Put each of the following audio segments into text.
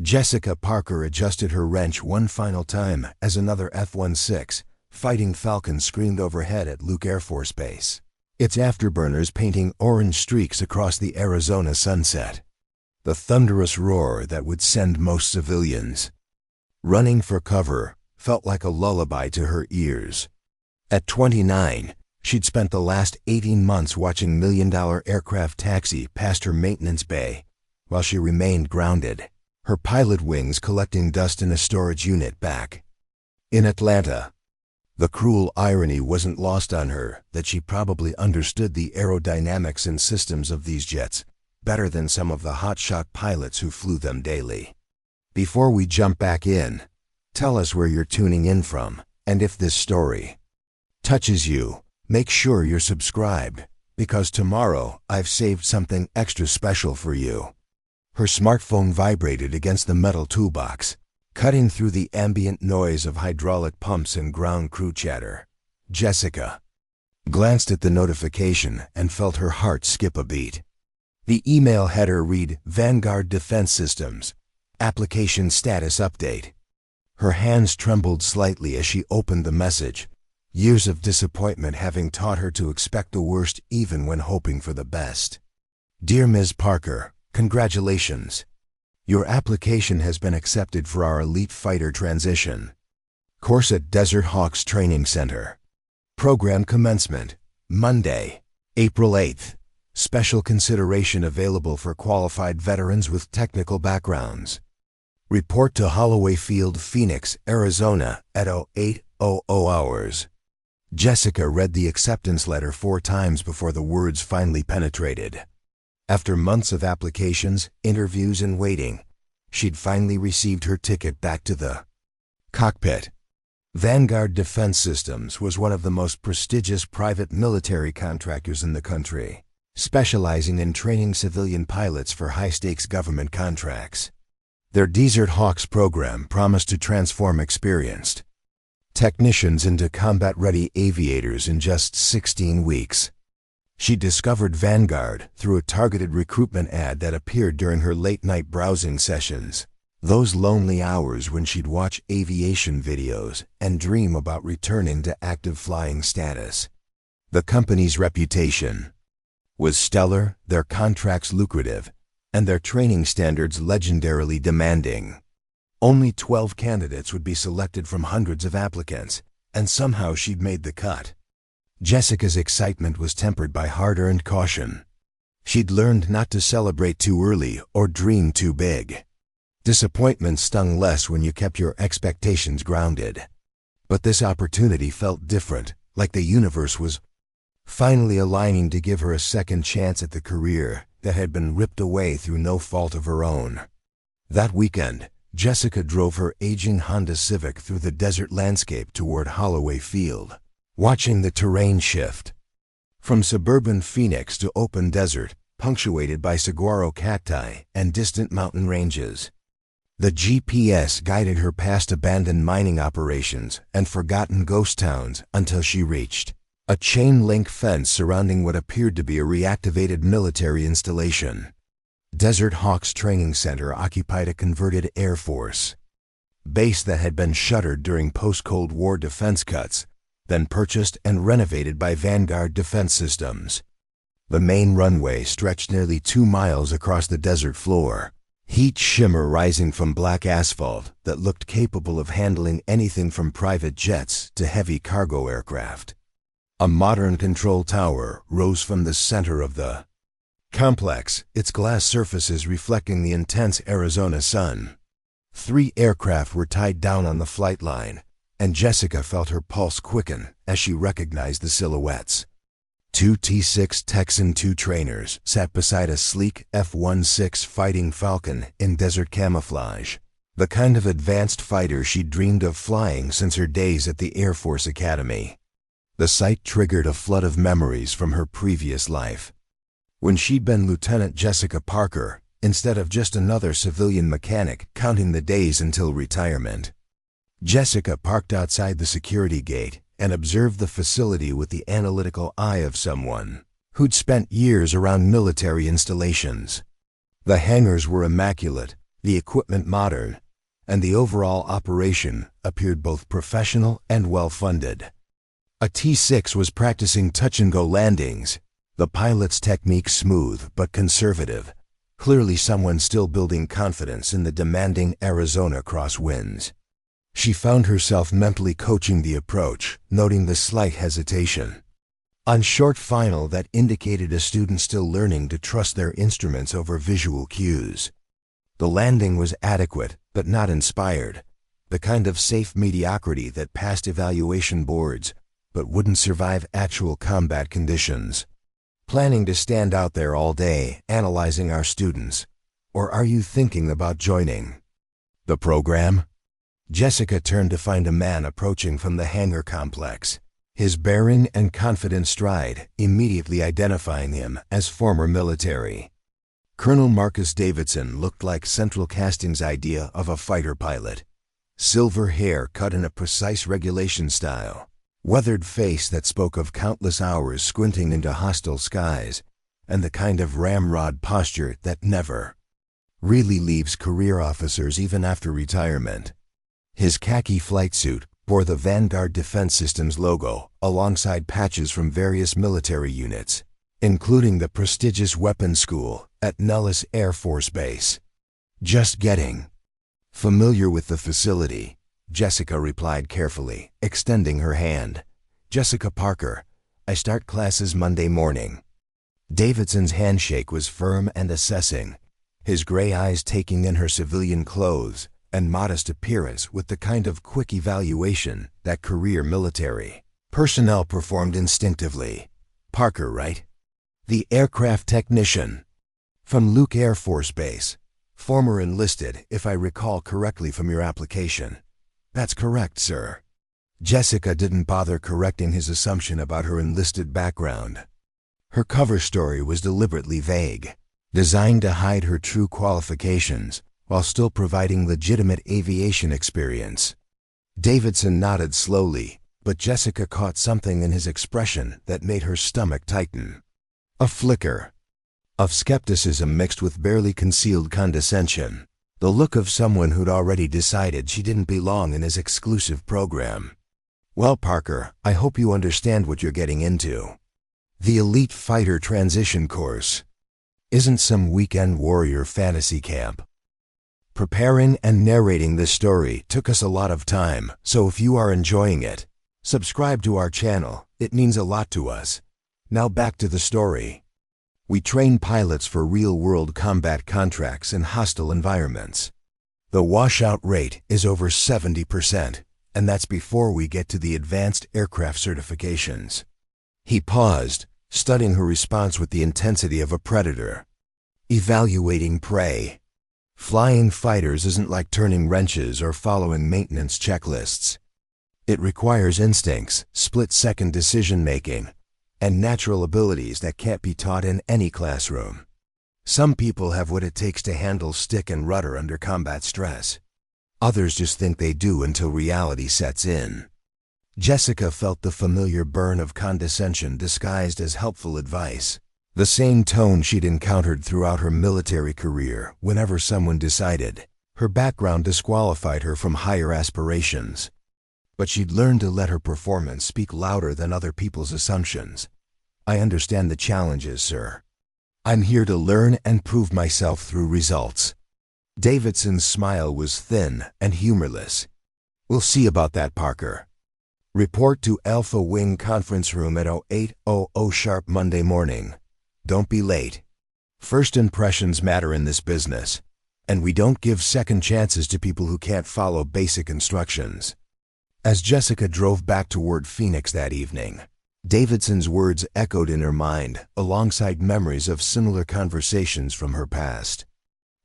Jessica Parker adjusted her wrench one final time as another F-16 Fighting Falcon screamed overhead at Luke Air Force Base, its afterburners painting orange streaks across the Arizona sunset. The thunderous roar that would send most civilians running for cover felt like a lullaby to her ears. At 29, she'd spent the last 18 months watching million-dollar aircraft taxi past her maintenance bay while she remained grounded, her pilot wings collecting dust in a storage unit back in Atlanta. The cruel irony wasn't lost on her that she probably understood the aerodynamics and systems of these jets better than some of the hotshot pilots who flew them daily. Before we jump back in, tell us where you're tuning in from, and if this story touches you, make sure you're subscribed, because tomorrow I've saved something extra special for you. Her smartphone vibrated against the metal toolbox, cutting through the ambient noise of hydraulic pumps and ground crew chatter. Jessica glanced at the notification and felt her heart skip a beat. The email header read, "Vanguard Defense Systems, Application Status Update." Her hands trembled slightly as she opened the message, years of disappointment having taught her to expect the worst even when hoping for the best. "Dear Ms. Parker, congratulations. Your application has been accepted for our elite fighter transition course at Desert Hawks Training Center. Program commencement, Monday, April 8th. Special consideration available for qualified veterans with technical backgrounds. Report to Holloway Field, Phoenix, Arizona at 08:00 hours. Jessica read the acceptance letter 4 times before the words finally penetrated. After months of applications, interviews, and waiting, she'd finally received her ticket back to the cockpit. Vanguard Defense Systems was one of the most prestigious private military contractors in the country, specializing in training civilian pilots for high-stakes government contracts. Their Desert Hawks program promised to transform experienced technicians into combat-ready aviators in just 16 weeks. She discovered Vanguard through a targeted recruitment ad that appeared during her late-night browsing sessions, those lonely hours when she'd watch aviation videos and dream about returning to active flying status. The company's reputation was stellar, their contracts lucrative, and their training standards legendarily demanding. Only 12 candidates would be selected from hundreds of applicants, and somehow she'd made the cut. Jessica's excitement was tempered by hard-earned caution. She'd learned not to celebrate too early or dream too big. Disappointment stung less when you kept your expectations grounded. But this opportunity felt different, like the universe was finally aligning to give her a second chance at the career that had been ripped away through no fault of her own. That weekend, Jessica drove her aging Honda Civic through the desert landscape toward Holloway Field, watching the terrain shift from suburban Phoenix to open desert, punctuated by saguaro cacti and distant mountain ranges. The GPS guided her past abandoned mining operations and forgotten ghost towns until she reached a chain-link fence surrounding what appeared to be a reactivated military installation. Desert Hawks Training Center occupied a converted Air Force base that had been shuttered during post-Cold War defense cuts, then purchased and renovated by Vanguard Defense Systems. The main runway stretched nearly 2 miles across the desert floor, heat shimmer rising from black asphalt that looked capable of handling anything from private jets to heavy cargo aircraft. A modern control tower rose from the center of the complex, its glass surfaces reflecting the intense Arizona sun. 3 aircraft were tied down on the flight line, and Jessica felt her pulse quicken as she recognized the silhouettes. 2 T-6 Texan II trainers sat beside a sleek F-16 Fighting Falcon in desert camouflage, the kind of advanced fighter she'd dreamed of flying since her days at the Air Force Academy. The sight triggered a flood of memories from her previous life, when she'd been Lieutenant Jessica Parker instead of just another civilian mechanic counting the days until retirement. Jessica parked outside the security gate and observed the facility with the analytical eye of someone who'd spent years around military installations. The hangars were immaculate, the equipment modern, and the overall operation appeared both professional and well-funded. A T-6 was practicing touch-and-go landings, the pilot's technique smooth but conservative, clearly someone still building confidence in the demanding Arizona crosswinds. She found herself mentally coaching the approach, noting the slight hesitation. On short final that indicated a student still learning to trust their instruments over visual cues. The landing was adequate, but not inspired, the kind of safe mediocrity that passed evaluation boards, but wouldn't survive actual combat conditions. Planning to stand out there all day, analyzing our students? Or are you thinking about joining the program? Jessica turned to find a man approaching from the hangar complex, his bearing and confident stride immediately identifying him as former military. Colonel Marcus Davidson looked like Central Casting's idea of a fighter pilot. Silver hair cut in a precise regulation style, weathered face that spoke of countless hours squinting into hostile skies, and the kind of ramrod posture that never really leaves career officers even after retirement. His khaki flight suit bore the Vanguard Defense Systems logo alongside patches from various military units, including the prestigious weapons school at Nellis Air Force Base. Just getting familiar with the facility, Jessica replied carefully, extending her hand. Jessica Parker, I start classes Monday morning. Davidson's handshake was firm and assessing, his gray eyes taking in her civilian clothes and modest appearance with the kind of quick evaluation that career military personnel performed instinctively. Parker, right? The aircraft technician from Luke Air Force Base, former enlisted, if I recall correctly from your application. That's correct, sir. Jessica didn't bother correcting his assumption about her enlisted background. Her cover story was deliberately vague, designed to hide her true qualifications while still providing legitimate aviation experience. Davidson nodded slowly, but Jessica caught something in his expression that made her stomach tighten. A flicker of skepticism mixed with barely concealed condescension, the look of someone who'd already decided she didn't belong in his exclusive program. Well, Parker, I hope you understand what you're getting into. The Elite Fighter Transition Course isn't some weekend warrior fantasy camp. Preparing and narrating this story took us a lot of time, so if you are enjoying it, subscribe to our channel. It means a lot to us. Now back to the story. We train pilots for real-world combat contracts in hostile environments. The washout rate is over 70%, and that's before we get to the advanced aircraft certifications. He paused, studying her response with the intensity of a predator. Evaluating prey. Flying fighters isn't like turning wrenches or following maintenance checklists. It requires instincts, split-second decision-making, and natural abilities that can't be taught in any classroom. Some people have what it takes to handle stick and rudder under combat stress. Others just think they do until reality sets in. Jessica felt the familiar burn of condescension disguised as helpful advice, the same tone she'd encountered throughout her military career whenever someone decided her background disqualified her from higher aspirations. But she'd learned to let her performance speak louder than other people's assumptions. I understand the challenges, sir. I'm here to learn and prove myself through results. Davidson's smile was thin and humorless. We'll see about that, Parker. Report to Alpha Wing Conference Room at 08:00 sharp Monday morning. Don't be late. First impressions matter in this business, and we don't give second chances to people who can't follow basic instructions. As Jessica drove back toward Phoenix that evening, Davidson's words echoed in her mind alongside memories of similar conversations from her past.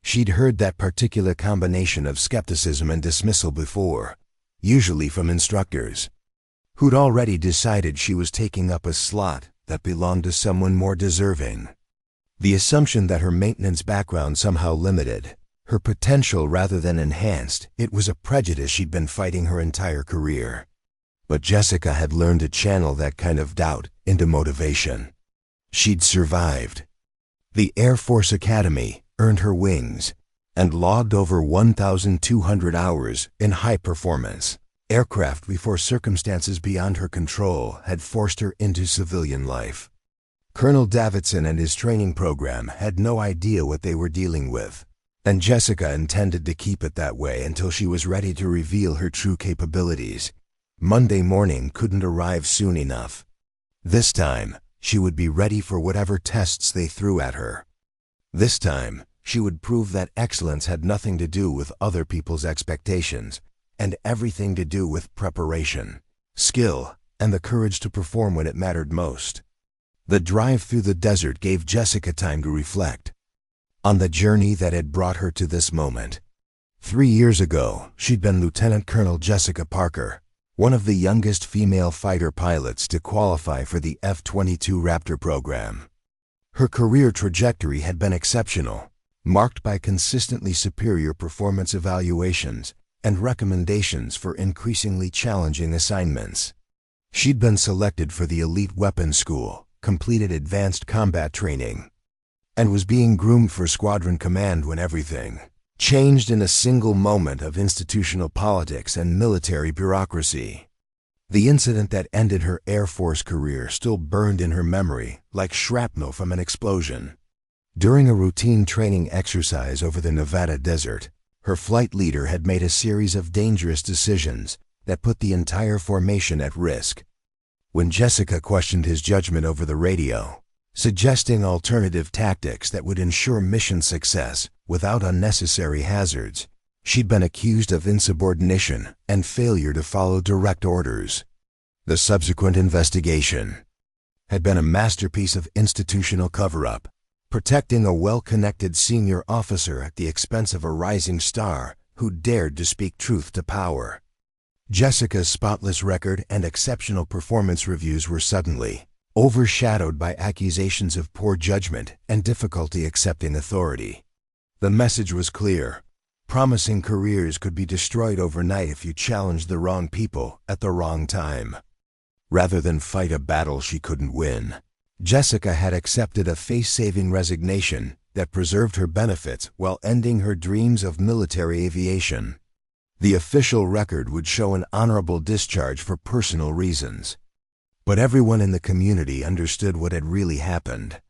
She'd heard that particular combination of skepticism and dismissal before, usually from instructors who'd already decided she was taking up a slot that belonged to someone more deserving. The assumption that her maintenance background somehow limited her potential rather than enhanced it was a prejudice she'd been fighting her entire career. But Jessica had learned to channel that kind of doubt into motivation. She'd survived. The Air Force Academy earned her wings, and logged over 1,200 hours in high-performance aircraft before circumstances beyond her control had forced her into civilian life. Colonel Davidson and his training program had no idea what they were dealing with, and Jessica intended to keep it that way until she was ready to reveal her true capabilities. Monday morning couldn't arrive soon enough. This time, she would be ready for whatever tests they threw at her. This time, she would prove that excellence had nothing to do with other people's expectations, and everything to do with preparation, skill, and the courage to perform when it mattered most. The drive through the desert gave Jessica time to reflect on the journey that had brought her to this moment. 3 years ago, she'd been Lieutenant Colonel Jessica Parker, one of the youngest female fighter pilots to qualify for the F-22 Raptor program. Her career trajectory had been exceptional, marked by consistently superior performance evaluations and recommendations for increasingly challenging assignments. She'd been selected for the elite weapons school, completed advanced combat training, and was being groomed for squadron command when everything changed in a single moment of institutional politics and military bureaucracy. The incident that ended her Air Force career still burned in her memory like shrapnel from an explosion. During a routine training exercise over the Nevada desert, her flight leader had made a series of dangerous decisions that put the entire formation at risk. When Jessica questioned his judgment over the radio, suggesting alternative tactics that would ensure mission success without unnecessary hazards, she'd been accused of insubordination and failure to follow direct orders. The subsequent investigation had been a masterpiece of institutional cover-up, protecting a well-connected senior officer at the expense of a rising star who dared to speak truth to power. Jessica's spotless record and exceptional performance reviews were suddenly overshadowed by accusations of poor judgment and difficulty accepting authority. The message was clear. Promising careers could be destroyed overnight if you challenged the wrong people at the wrong time. Rather than fight a battle she couldn't win, Jessica had accepted a face-saving resignation that preserved her benefits while ending her dreams of military aviation. The official record would show an honorable discharge for personal reasons. But everyone in the community understood what had really happened.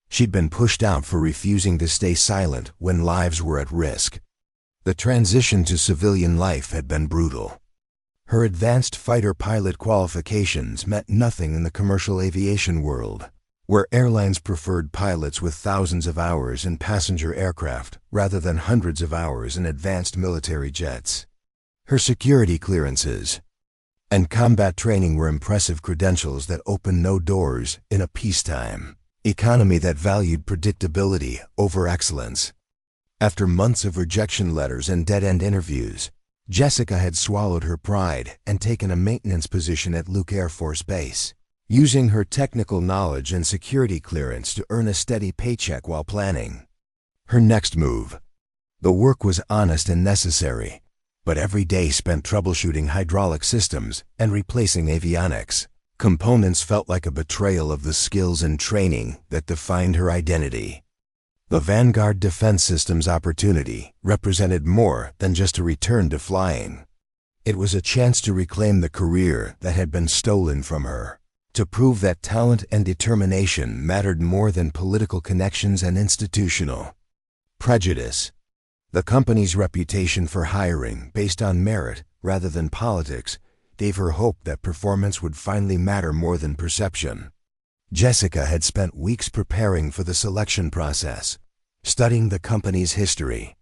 She'd been pushed out for refusing to stay silent when lives were at risk. The transition to civilian life had been brutal. Her advanced fighter pilot qualifications meant nothing in the commercial aviation world, where airlines preferred pilots with thousands of hours in passenger aircraft rather than hundreds of hours in advanced military jets. Her security clearances and combat training were impressive credentials that opened no doors in a peacetime economy that valued predictability over excellence. After months of rejection letters and dead-end interviews, Jessica had swallowed her pride and taken a maintenance position at Luke Air Force Base, using her technical knowledge and security clearance to earn a steady paycheck while planning her next move. The work was honest and necessary, but every day spent troubleshooting hydraulic systems and replacing avionics components felt like a betrayal of the skills and training that defined her identity. The Vanguard Defense Systems opportunity represented more than just a return to flying. It was a chance to reclaim the career that had been stolen from her, to prove that talent and determination mattered more than political connections and institutional prejudice. The company's reputation for hiring based on merit rather than politics gave her hope that performance would finally matter more than perception. Jessica had spent weeks preparing for the selection process, studying the company's history,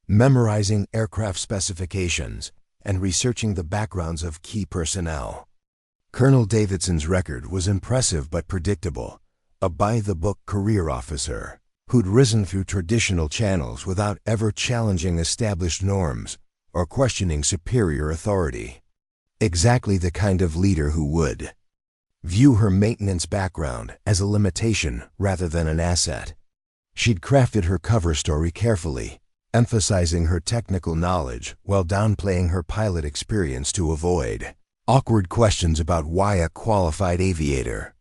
memorizing aircraft specifications, and researching the backgrounds of key personnel. Colonel Davidson's record was impressive but predictable, a by-the-book career officer who'd risen through traditional channels without ever challenging established norms or questioning superior authority. Exactly the kind of leader who would view her maintenance background as a limitation rather than an asset. She'd crafted her cover story carefully, emphasizing her technical knowledge while downplaying her pilot experience to avoid awkward questions about why a qualified aviator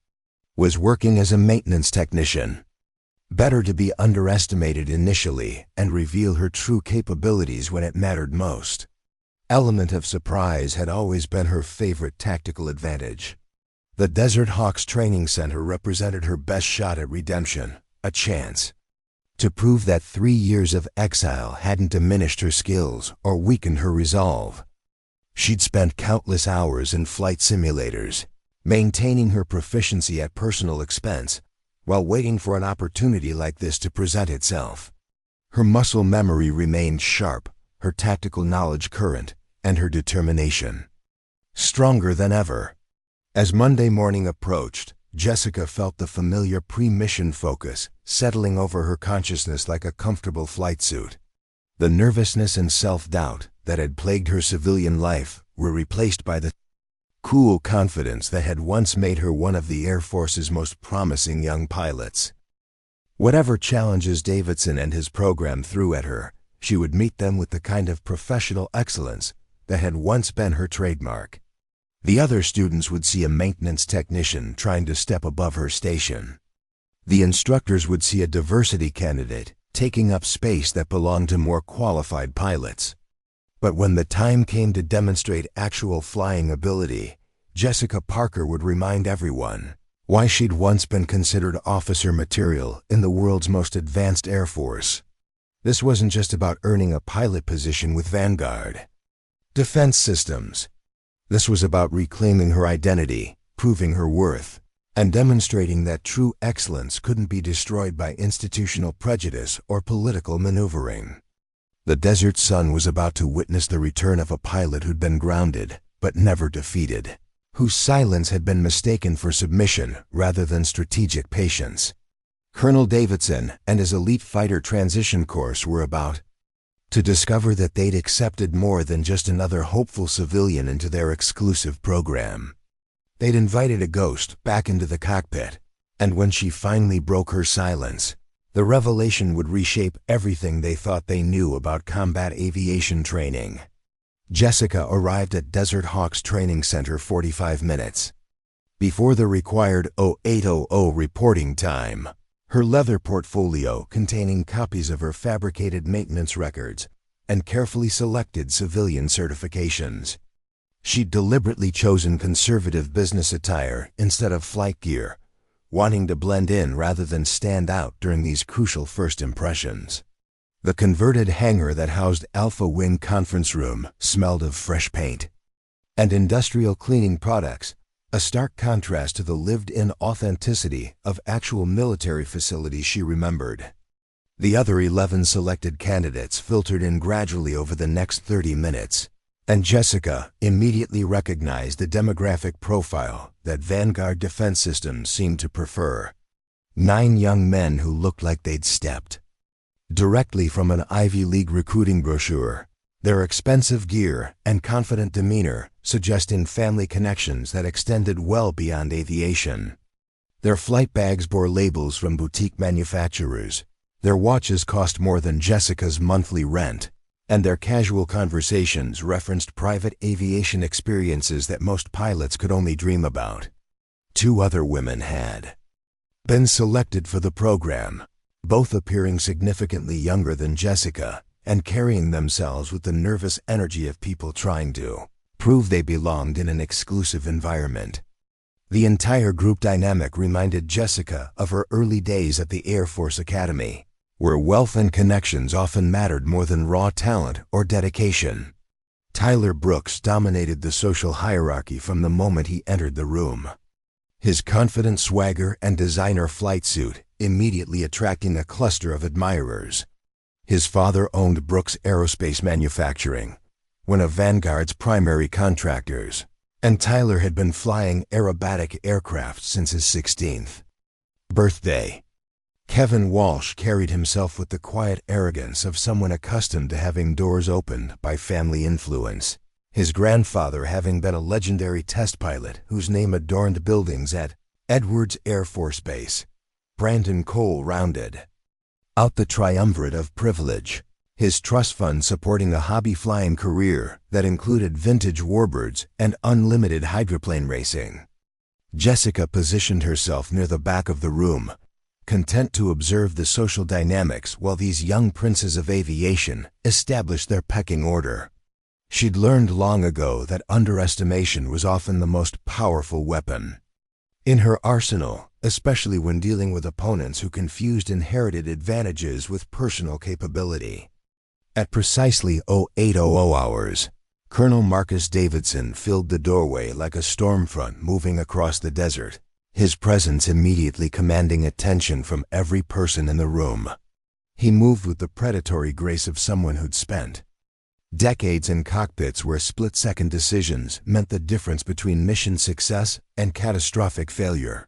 was working as a maintenance technician. Better to be underestimated initially and reveal her true capabilities when it mattered most. Element of surprise had always been her favorite tactical advantage. The Desert Hawks Training Center represented her best shot at redemption, a chance to prove that 3 years of exile hadn't diminished her skills or weakened her resolve. She'd spent countless hours in flight simulators, maintaining her proficiency at personal expense, while waiting for an opportunity like this to present itself. Her muscle memory remained sharp, her tactical knowledge current, and her determination stronger than ever. As Monday morning approached, Jessica felt the familiar pre-mission focus settling over her consciousness like a comfortable flight suit. The nervousness and self-doubt that had plagued her civilian life were replaced by the cool confidence that had once made her one of the Air Force's most promising young pilots. Whatever challenges Davidson and his program threw at her, she would meet them with the kind of professional excellence that had once been her trademark. The other students would see a maintenance technician trying to step above her station. The instructors would see a diversity candidate taking up space that belonged to more qualified pilots. But when the time came to demonstrate actual flying ability, Jessica Parker would remind everyone why she'd once been considered officer material in the world's most advanced Air Force. This wasn't just about earning a pilot position with Vanguard Defense Systems. This was about reclaiming her identity, proving her worth, and demonstrating that true excellence couldn't be destroyed by institutional prejudice or political maneuvering. The desert sun was about to witness the return of a pilot who'd been grounded, but never defeated, whose silence had been mistaken for submission rather than strategic patience. Colonel Davidson and his elite fighter transition course were about to discover that they'd accepted more than just another hopeful civilian into their exclusive program. They'd invited a ghost back into the cockpit, and when she finally broke her silence, the revelation would reshape everything they thought they knew about combat aviation training. Jessica arrived at Desert Hawks Training Center 45 minutes before the required 0800 reporting time. Her leather portfolio containing copies of her fabricated maintenance records and carefully selected civilian certifications. She'd deliberately chosen conservative business attire instead of flight gear, wanting to blend in rather than stand out during these crucial first impressions. The converted hangar that housed Alpha Wing Conference Room smelled of fresh paint and industrial cleaning products, a stark contrast to the lived-in authenticity of actual military facilities she remembered. The other 11 selected candidates filtered in gradually over the next 30 minutes, and Jessica immediately recognized the demographic profile that Vanguard Defense Systems seemed to prefer. 9 young men who looked like they'd stepped directly from an Ivy League recruiting brochure, their expensive gear and confident demeanor suggesting family connections that extended well beyond aviation. Their flight bags bore labels from boutique manufacturers, their watches cost more than Jessica's monthly rent, and their casual conversations referenced private aviation experiences that most pilots could only dream about. 2 other women had been selected for the program, both appearing significantly younger than Jessica and carrying themselves with the nervous energy of people trying to prove they belonged in an exclusive environment. The entire group dynamic reminded Jessica of her early days at the Air Force Academy, where wealth and connections often mattered more than raw talent or dedication. Tyler Brooks dominated the social hierarchy from the moment he entered the room, his confident swagger and designer flight suit immediately attracting a cluster of admirers. His father owned Brooks Aerospace Manufacturing, one of Vanguard's primary contractors, and Tyler had been flying aerobatic aircraft since his 16th birthday. Kevin Walsh carried himself with the quiet arrogance of someone accustomed to having doors opened by family influence, his grandfather having been a legendary test pilot whose name adorned buildings at Edwards Air Force Base. Brandon Cole rounded out the triumvirate of privilege, his trust fund supporting a hobby flying career that included vintage warbirds and unlimited hydroplane racing. Jessica positioned herself near the back of the room, content to observe the social dynamics while these young princes of aviation established their pecking order. She'd learned long ago that underestimation was often the most powerful weapon in her arsenal, especially when dealing with opponents who confused inherited advantages with personal capability. At precisely 0800 hours, Colonel Marcus Davidson filled the doorway like a storm front moving across the desert, his presence immediately commanding attention from every person in the room. He moved with the predatory grace of someone who'd spent decades in cockpits where split-second decisions meant the difference between mission success and catastrophic failure.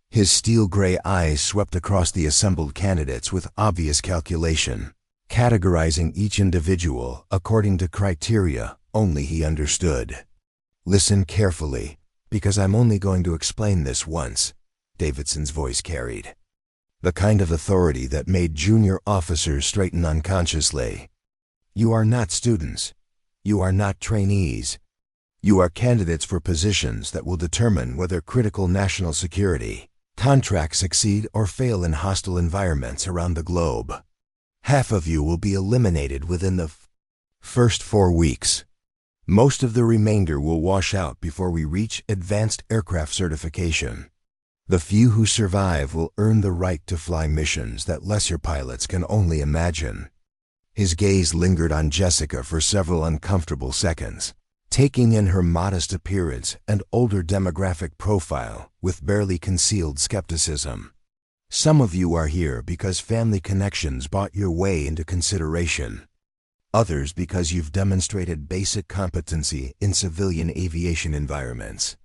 His steel-gray eyes swept across the assembled candidates with obvious calculation, categorizing each individual according to criteria only he understood. "Listen carefully, because I'm only going to explain this once," Davidson's voice carried. The kind of authority that made junior officers straighten unconsciously. "You are not students. You are not trainees. You are candidates for positions that will determine whether critical national security contracts succeed or fail in hostile environments around the globe. Half of you will be eliminated within the first 4 weeks. Most of the remainder will wash out before we reach advanced aircraft certification. The few who survive will earn the right to fly missions that lesser pilots can only imagine." His gaze lingered on Jessica for several uncomfortable seconds, taking in her modest appearance and older demographic profile with barely concealed skepticism. "Some of you are here because family connections brought your way into consideration. Others because you've demonstrated basic competency in civilian aviation environments.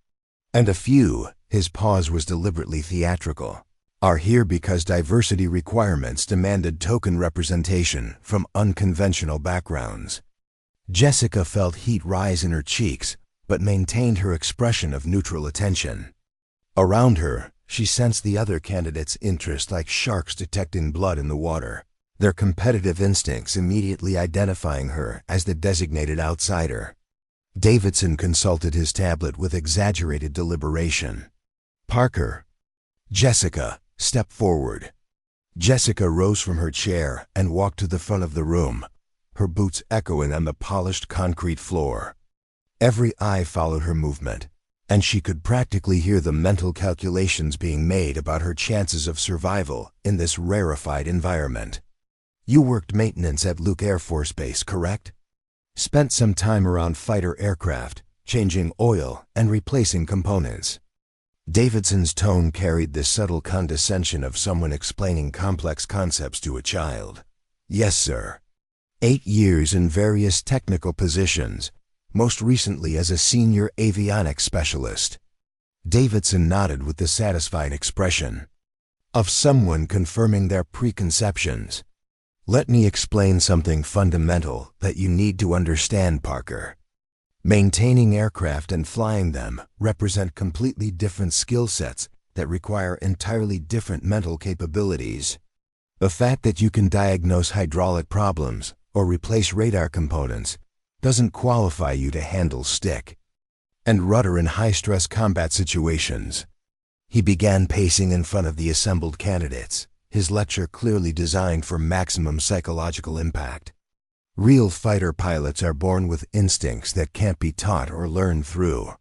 And a few," his pause was deliberately theatrical, "are here because diversity requirements demanded token representation from unconventional backgrounds." Jessica felt heat rise in her cheeks, but maintained her expression of neutral attention. Around her, she sensed the other candidates' interest like sharks detecting blood in the water, their competitive instincts immediately identifying her as the designated outsider. Davidson consulted his tablet with exaggerated deliberation. "Parker, Jessica, step forward." Jessica rose from her chair and walked to the front of the room, her boots echoing on the polished concrete floor. Every eye followed her movement, and she could practically hear the mental calculations being made about her chances of survival in this rarefied environment. "You worked maintenance at Luke Air Force Base, correct? Spent some time around fighter aircraft, changing oil and replacing components." Davidson's tone carried the subtle condescension of someone explaining complex concepts to a child. "Yes, sir. 8 years in various technical positions, most recently as a senior avionics specialist." Davidson nodded with the satisfied expression of someone confirming their preconceptions. "Let me explain something fundamental that you need to understand, Parker. Maintaining aircraft and flying them represent completely different skill sets that require entirely different mental capabilities. The fact that you can diagnose hydraulic problems or replace radar components doesn't qualify you to handle stick and rudder in high-stress combat situations." He began pacing in front of the assembled candidates, his lecture clearly designed for maximum psychological impact. "Real fighter pilots are born with instincts that can't be taught or learned through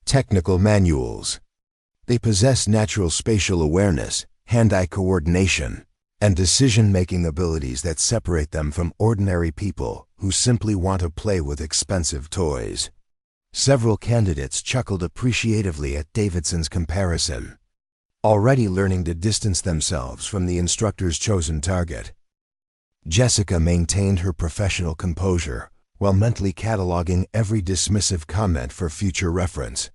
technical manuals. They possess natural spatial awareness, hand-eye coordination, and decision-making abilities that separate them from ordinary people who simply want to play with expensive toys." Several candidates chuckled appreciatively at Davidson's comparison, already learning to distance themselves from the instructor's chosen target. Jessica maintained her professional composure while mentally cataloging every dismissive comment for future reference.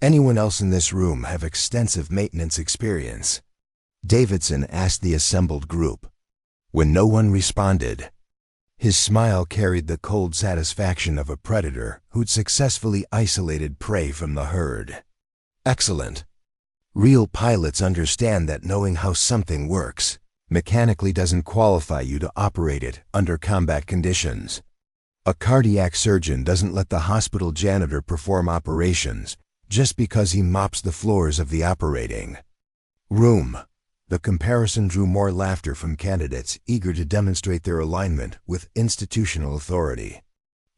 "Anyone else in this room have extensive maintenance experience?" Davidson asked the assembled group. When no one responded, his smile carried the cold satisfaction of a predator who'd successfully isolated prey from the herd. "Excellent. Real pilots understand that knowing how something works mechanically doesn't qualify you to operate it under combat conditions. A cardiac surgeon doesn't let the hospital janitor perform operations just because he mops the floors of the operating room. The comparison drew more laughter from candidates eager to demonstrate their alignment with institutional authority.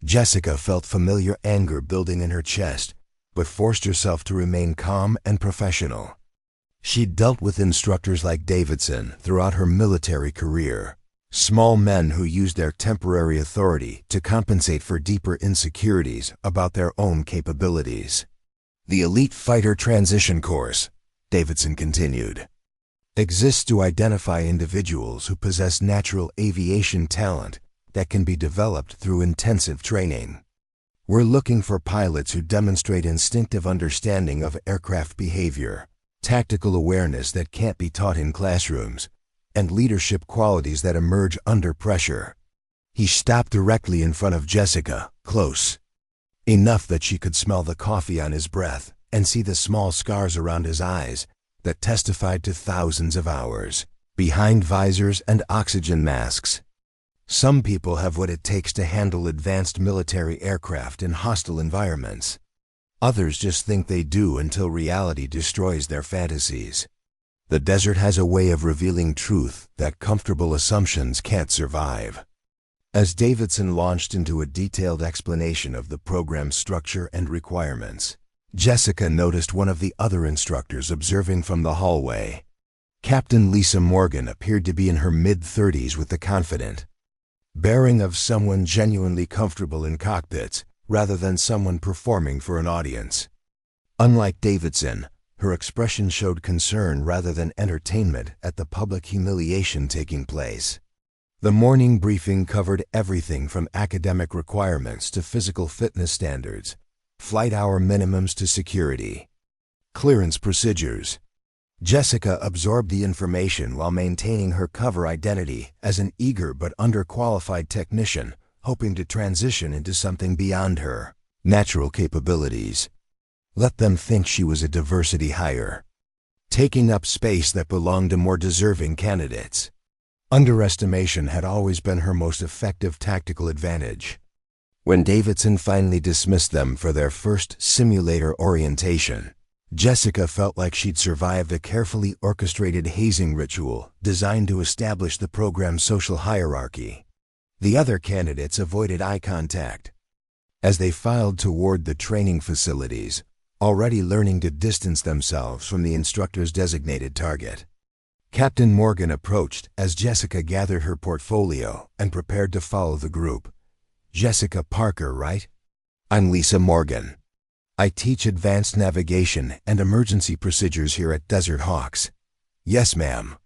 Jessica felt familiar anger building in her chest, but forced herself to remain calm and professional. She'd dealt with instructors like Davidson throughout her military career, small men who used their temporary authority to compensate for deeper insecurities about their own capabilities. The Elite Fighter Transition Course, Davidson continued, exists to identify individuals who possess natural aviation talent that can be developed through intensive training. We're looking for pilots who demonstrate instinctive understanding of aircraft behavior, tactical awareness that can't be taught in classrooms, and leadership qualities that emerge under pressure. He stopped directly in front of Jessica, close enough that she could smell the coffee on his breath and see the small scars around his eyes that testified to thousands of hours behind visors and oxygen masks. Some people have what it takes to handle advanced military aircraft in hostile environments. Others just think they do until reality destroys their fantasies. The desert has a way of revealing truth that comfortable assumptions can't survive. As Davidson launched into a detailed explanation of the program's structure and requirements, Jessica noticed one of the other instructors observing from the hallway. Captain Lisa Morgan appeared to be in her mid-30s with the confident bearing of someone genuinely comfortable in cockpits rather than someone performing for an audience. Unlike Davidson, her expression showed concern rather than entertainment at the public humiliation taking place. The morning briefing covered everything from academic requirements to physical fitness standards, flight hour minimums to security clearance procedures. Jessica absorbed the information while maintaining her cover identity as an eager but underqualified technician, hoping to transition into something beyond her natural capabilities. Let them think she was a diversity hire, taking up space that belonged to more deserving candidates. Underestimation had always been her most effective tactical advantage. When Davidson finally dismissed them for their first simulator orientation, Jessica felt like she'd survived a carefully orchestrated hazing ritual designed to establish the program's social hierarchy. The other candidates avoided eye contact as they filed toward the training facilities, already learning to distance themselves from the instructor's designated target. Captain Morgan approached as Jessica gathered her portfolio and prepared to follow the group. Jessica Parker, right? I'm Lisa Morgan. I teach advanced navigation and emergency procedures here at Desert Hawks. Yes, ma'am.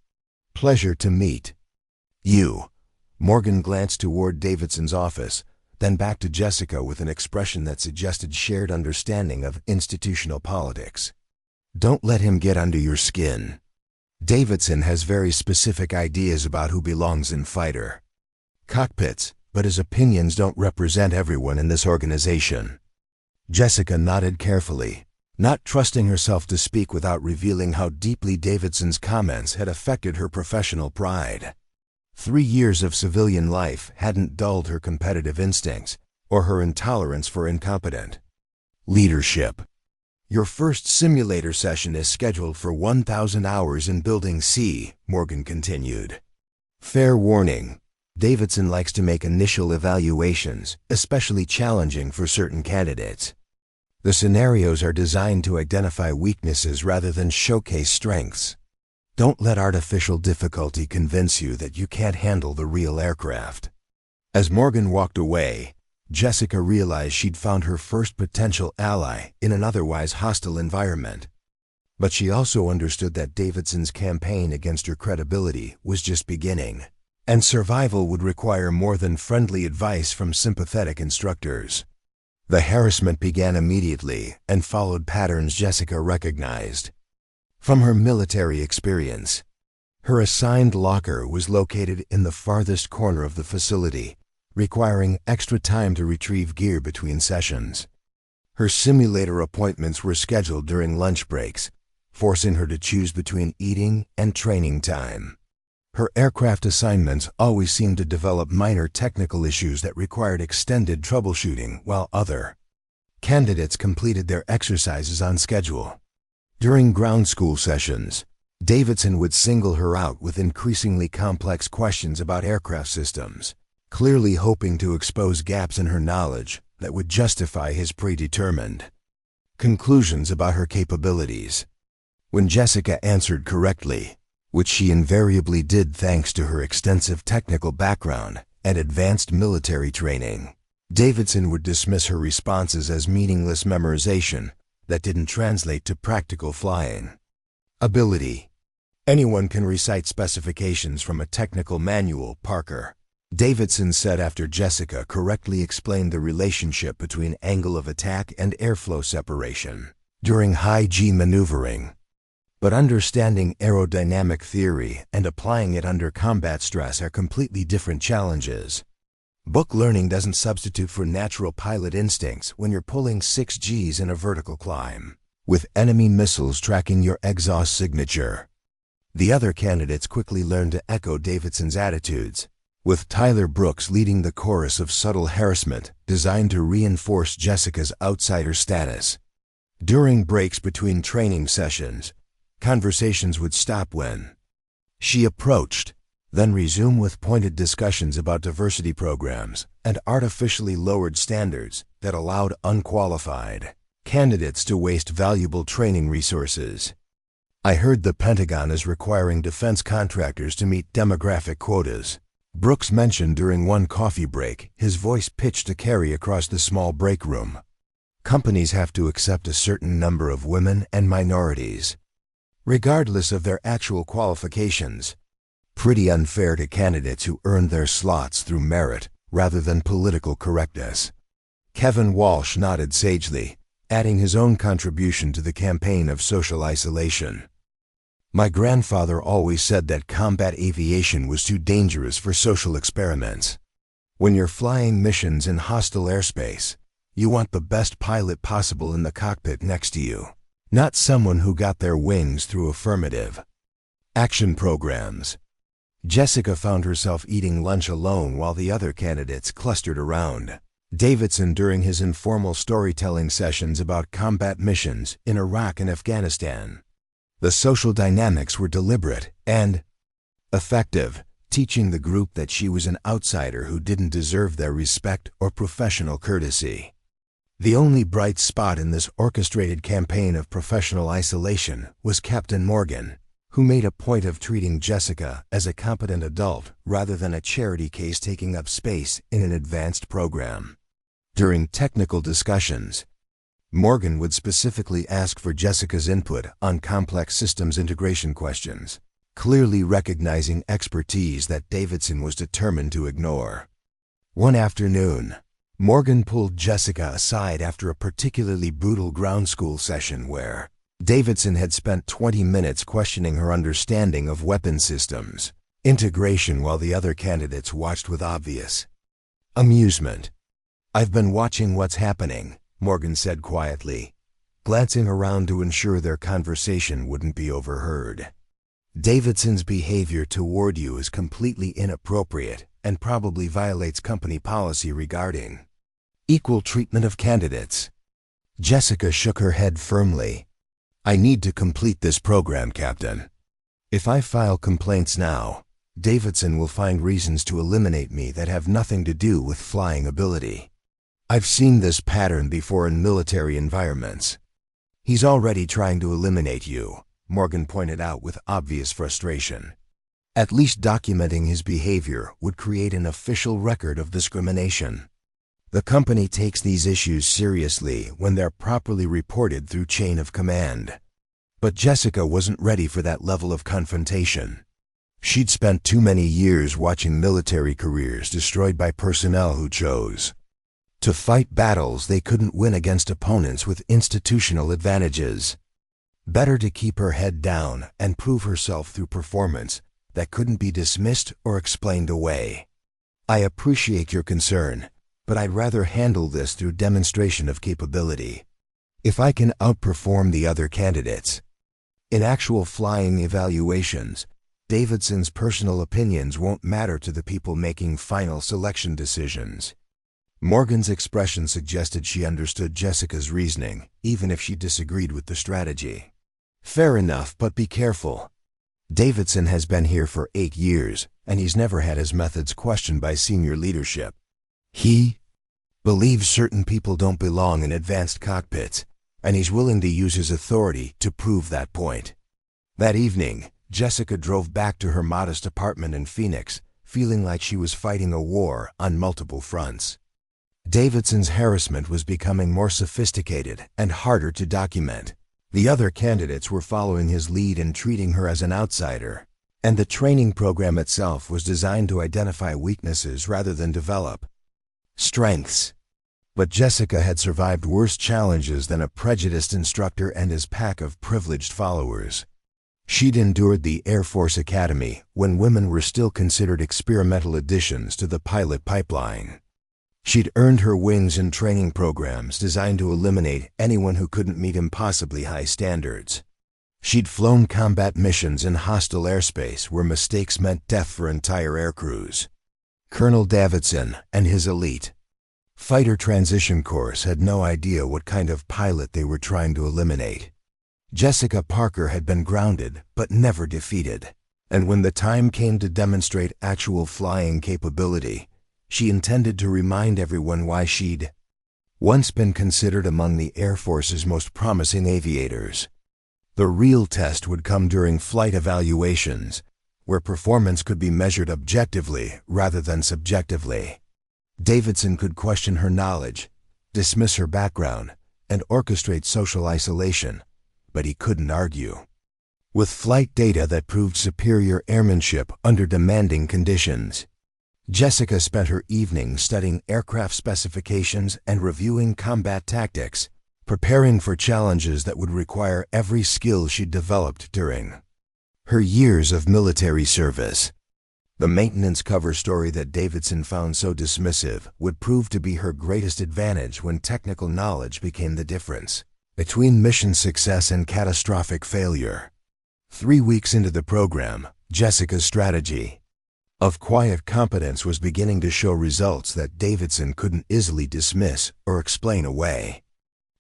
Pleasure to meet you. Morgan glanced toward Davidson's office, then back to Jessica with an expression that suggested shared understanding of institutional politics. Don't let him get under your skin. Davidson has very specific ideas about who belongs in fighter cockpits, but his opinions don't represent everyone in this organization. Jessica nodded carefully, not trusting herself to speak without revealing how deeply Davidson's comments had affected her professional pride. 3 years of civilian life hadn't dulled her competitive instincts or her intolerance for incompetent leadership. Your first simulator session is scheduled for 1,000 hours in Building C, Morgan continued. Fair warning, Davidson likes to make initial evaluations, especially challenging for certain candidates. The scenarios are designed to identify weaknesses rather than showcase strengths. Don't let artificial difficulty convince you that you can't handle the real aircraft. As Morgan walked away, Jessica realized she'd found her first potential ally in an otherwise hostile environment. But she also understood that Davidson's campaign against her credibility was just beginning, and survival would require more than friendly advice from sympathetic instructors. The harassment began immediately and followed patterns Jessica recognized from her military experience. Her assigned locker was located in the farthest corner of the facility, requiring extra time to retrieve gear between sessions. Her simulator appointments were scheduled during lunch breaks, forcing her to choose between eating and training time. Her aircraft assignments always seemed to develop minor technical issues that required extended troubleshooting, while other candidates completed their exercises on schedule. During ground school sessions, Davidson would single her out with increasingly complex questions about aircraft systems, clearly hoping to expose gaps in her knowledge that would justify his predetermined conclusions about her capabilities. When Jessica answered correctly, which she invariably did thanks to her extensive technical background and advanced military training, Davidson would dismiss her responses as meaningless memorization that didn't translate to practical flying ability. Anyone can recite specifications from a technical manual, Parker, Davidson said after Jessica correctly explained the relationship between angle of attack and airflow separation during high-G maneuvering. But understanding aerodynamic theory and applying it under combat stress are completely different challenges. Book learning doesn't substitute for natural pilot instincts when you're pulling 6 Gs in a vertical climb, with enemy missiles tracking your exhaust signature. The other candidates quickly learned to echo Davidson's attitudes, with Tyler Brooks leading the chorus of subtle harassment designed to reinforce Jessica's outsider status. During breaks between training sessions, conversations would stop when she approached, then resume with pointed discussions about diversity programs and artificially lowered standards that allowed unqualified candidates to waste valuable training resources. I heard the Pentagon is requiring defense contractors to meet demographic quotas, Brooks mentioned during one coffee break, his voice pitched to carry across the small break room. Companies have to accept a certain number of women and minorities, regardless of their actual qualifications. Pretty unfair to candidates who earned their slots through merit rather than political correctness. Kevin Walsh nodded sagely, adding his own contribution to the campaign of social isolation. My grandfather always said that combat aviation was too dangerous for social experiments. When you're flying missions in hostile airspace, you want the best pilot possible in the cockpit next to you, not someone who got their wings through affirmative action programs. Jessica found herself eating lunch alone while the other candidates clustered around Davidson during his informal storytelling sessions about combat missions in Iraq and Afghanistan. The social dynamics were deliberate and effective, teaching the group that she was an outsider who didn't deserve their respect or professional courtesy. The only bright spot in this orchestrated campaign of professional isolation was Captain Morgan, who made a point of treating Jessica as a competent adult rather than a charity case taking up space in an advanced program. During technical discussions, Morgan would specifically ask for Jessica's input on complex systems integration questions, clearly recognizing expertise that Davidson was determined to ignore. One afternoon, Morgan pulled Jessica aside after a particularly brutal ground school session where Davidson had spent 20 minutes questioning her understanding of weapon systems integration while the other candidates watched with obvious amusement. "I've been watching what's happening," Morgan said quietly, glancing around to ensure their conversation wouldn't be overheard. "Davidson's behavior toward you is completely inappropriate and probably violates company policy regarding equal treatment of candidates." Jessica shook her head firmly. "I need to complete this program, Captain. If I file complaints now, Davidson will find reasons to eliminate me that have nothing to do with flying ability. I've seen this pattern before in military environments." "He's already trying to eliminate you," Morgan pointed out with obvious frustration. "At least documenting his behavior would create an official record of discrimination. The company takes these issues seriously when they're properly reported through chain of command." But Jessica wasn't ready for that level of confrontation. She'd spent too many years watching military careers destroyed by personnel who chose to fight battles they couldn't win against opponents with institutional advantages. Better to keep her head down and prove herself through performance that couldn't be dismissed or explained away. "I appreciate your concern, but I'd rather handle this through demonstration of capability. If I can outperform the other candidates in actual flying evaluations, Davidson's personal opinions won't matter to the people making final selection decisions." Morgan's expression suggested she understood Jessica's reasoning, even if she disagreed with the strategy. "Fair enough, but be careful. Davidson has been here for 8 years, and he's never had his methods questioned by senior leadership. He believes certain people don't belong in advanced cockpits, and he's willing to use his authority to prove that point. That evening, Jessica drove back to her modest apartment in Phoenix, feeling like she was fighting a war on multiple fronts. Davidson's harassment was becoming more sophisticated and harder to document. The other candidates were following his lead and treating her as an outsider, and the training program itself was designed to identify weaknesses rather than develop strengths. But Jessica had survived worse challenges than a prejudiced instructor and his pack of privileged followers. She'd endured the Air Force Academy when women were still considered experimental additions to the pilot pipeline. She'd earned her wings in training programs designed to eliminate anyone who couldn't meet impossibly high standards. She'd flown combat missions in hostile airspace where mistakes meant death for entire air crews. Colonel Davidson and his elite fighter transition course had no idea what kind of pilot they were trying to eliminate. Jessica Parker had been grounded but never defeated, and when the time came to demonstrate actual flying capability, she intended to remind everyone why she'd once been considered among the Air Force's most promising aviators. The real test would come during flight evaluations, where performance could be measured objectively rather than subjectively. Davidson could question her knowledge, dismiss her background, and orchestrate social isolation, but he couldn't argue. With flight data that proved superior airmanship under demanding conditions, Jessica spent her evening studying aircraft specifications and reviewing combat tactics, preparing for challenges that would require every skill she'd developed during her years of military service. The maintenance cover story that Davidson found so dismissive would prove to be her greatest advantage when technical knowledge became the difference between mission success and catastrophic failure. 3 weeks into the program, Jessica's strategy of quiet competence was beginning to show results that Davidson couldn't easily dismiss or explain away.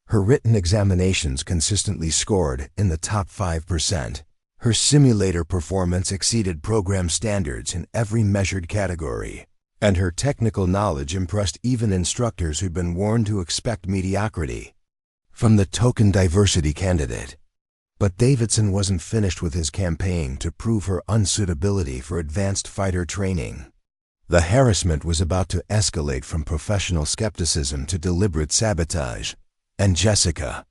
Her written examinations consistently scored in the top 5%. Her simulator performance exceeded program standards in every measured category, and her technical knowledge impressed even instructors who'd been warned to expect mediocrity from the token diversity candidate. But Davidson wasn't finished with his campaign to prove her unsuitability for advanced fighter training. The harassment was about to escalate from professional skepticism to deliberate sabotage, and Jessica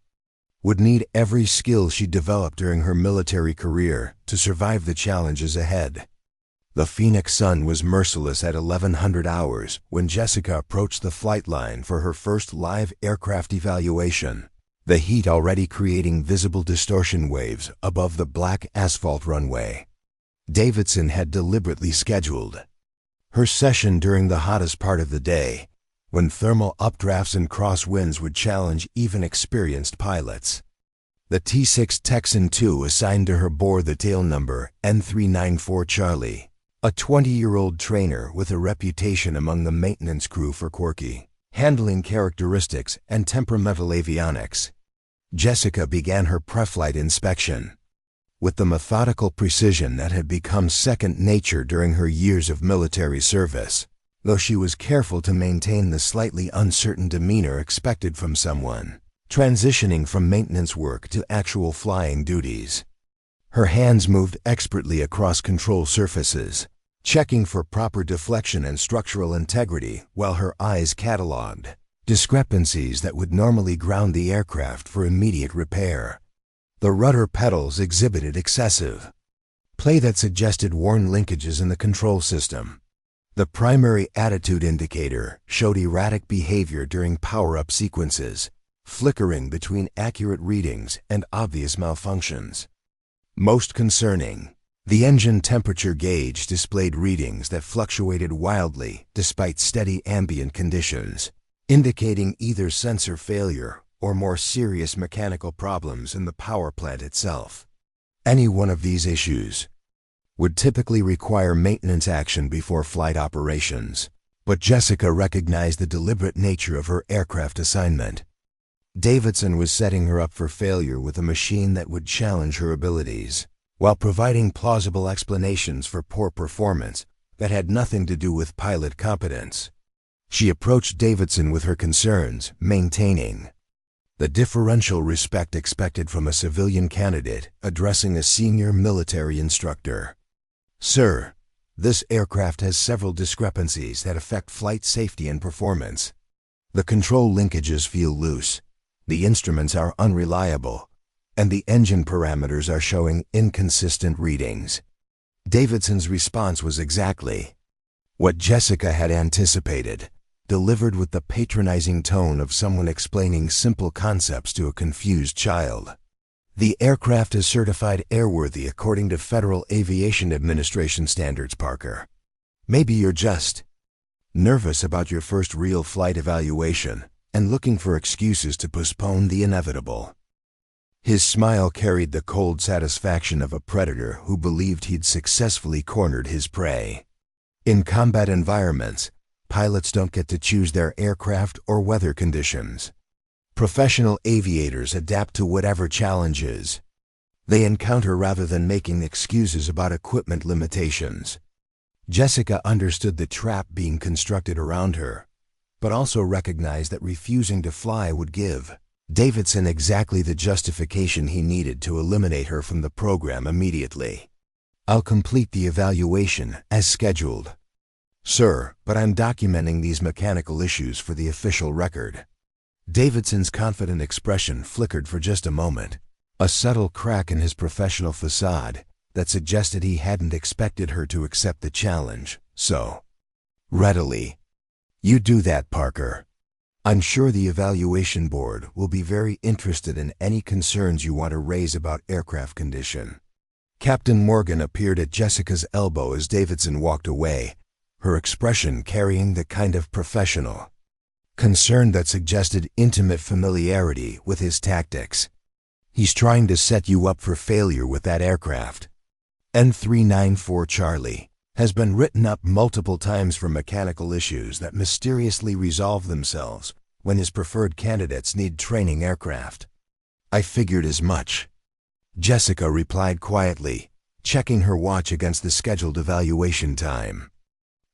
would need every skill she developed during her military career to survive the challenges ahead. The Phoenix sun was merciless at 1100 hours when Jessica approached the flight line for her first live aircraft evaluation, the heat already creating visible distortion waves above the black asphalt runway. Davidson had deliberately scheduled her session during the hottest part of the day, when thermal updrafts and crosswinds would challenge even experienced pilots. The T-6 Texan II assigned to her bore the tail number N394 Charlie, a 20-year-old trainer with a reputation among the maintenance crew for quirky handling characteristics and temperamental avionics. Jessica began her pre-flight inspection with the methodical precision that had become second nature during her years of military service, though she was careful to maintain the slightly uncertain demeanor expected from someone transitioning from maintenance work to actual flying duties. Her hands moved expertly across control surfaces, checking for proper deflection and structural integrity while her eyes cataloged discrepancies that would normally ground the aircraft for immediate repair. The rudder pedals exhibited excessive play that suggested worn linkages in the control system. The primary attitude indicator showed erratic behavior during power-up sequences, flickering between accurate readings and obvious malfunctions. Most concerning, the engine temperature gauge displayed readings that fluctuated wildly despite steady ambient conditions, indicating either sensor failure or more serious mechanical problems in the power plant itself. Any one of these issues would typically require maintenance action before flight operations, but Jessica recognized the deliberate nature of her aircraft assignment. Davidson was setting her up for failure with a machine that would challenge her abilities. while providing plausible explanations for poor performance that had nothing to do with pilot competence. She approached Davidson with her concerns, maintaining the deferential respect expected from a civilian candidate addressing a senior military instructor. "Sir, this aircraft has several discrepancies that affect flight safety and performance. The control linkages feel loose, the instruments are unreliable, and the engine parameters are showing inconsistent readings." Davidson's response was exactly what Jessica had anticipated, delivered with the patronizing tone of someone explaining simple concepts to a confused child. "The aircraft is certified airworthy according to Federal Aviation Administration standards, Parker. Maybe you're just nervous about your first real flight evaluation and looking for excuses to postpone the inevitable." His smile carried the cold satisfaction of a predator who believed he'd successfully cornered his prey. In combat environments, pilots don't get to choose their aircraft or weather conditions. Professional aviators adapt to whatever challenges they encounter rather than making excuses about equipment limitations. Jessica understood the trap being constructed around her, but also recognized that refusing to fly would give Davidson exactly the justification he needed to eliminate her from the program immediately. "I'll complete the evaluation as scheduled, sir, but I'm documenting these mechanical issues for the official record." Davidson's confident expression flickered for just a moment, a subtle crack in his professional facade that suggested he hadn't expected her to accept the challenge so readily. "You do that, Parker. I'm sure the evaluation board will be very interested in any concerns you want to raise about aircraft condition." Captain Morgan appeared at Jessica's elbow as Davidson walked away, her expression carrying the kind of professional concern that suggested intimate familiarity with his tactics. "He's trying to set you up for failure with that aircraft. N394 Charlie has been written up multiple times for mechanical issues that mysteriously resolve themselves when his preferred candidates need training aircraft." "I figured as much," Jessica replied quietly, checking her watch against the scheduled evaluation time.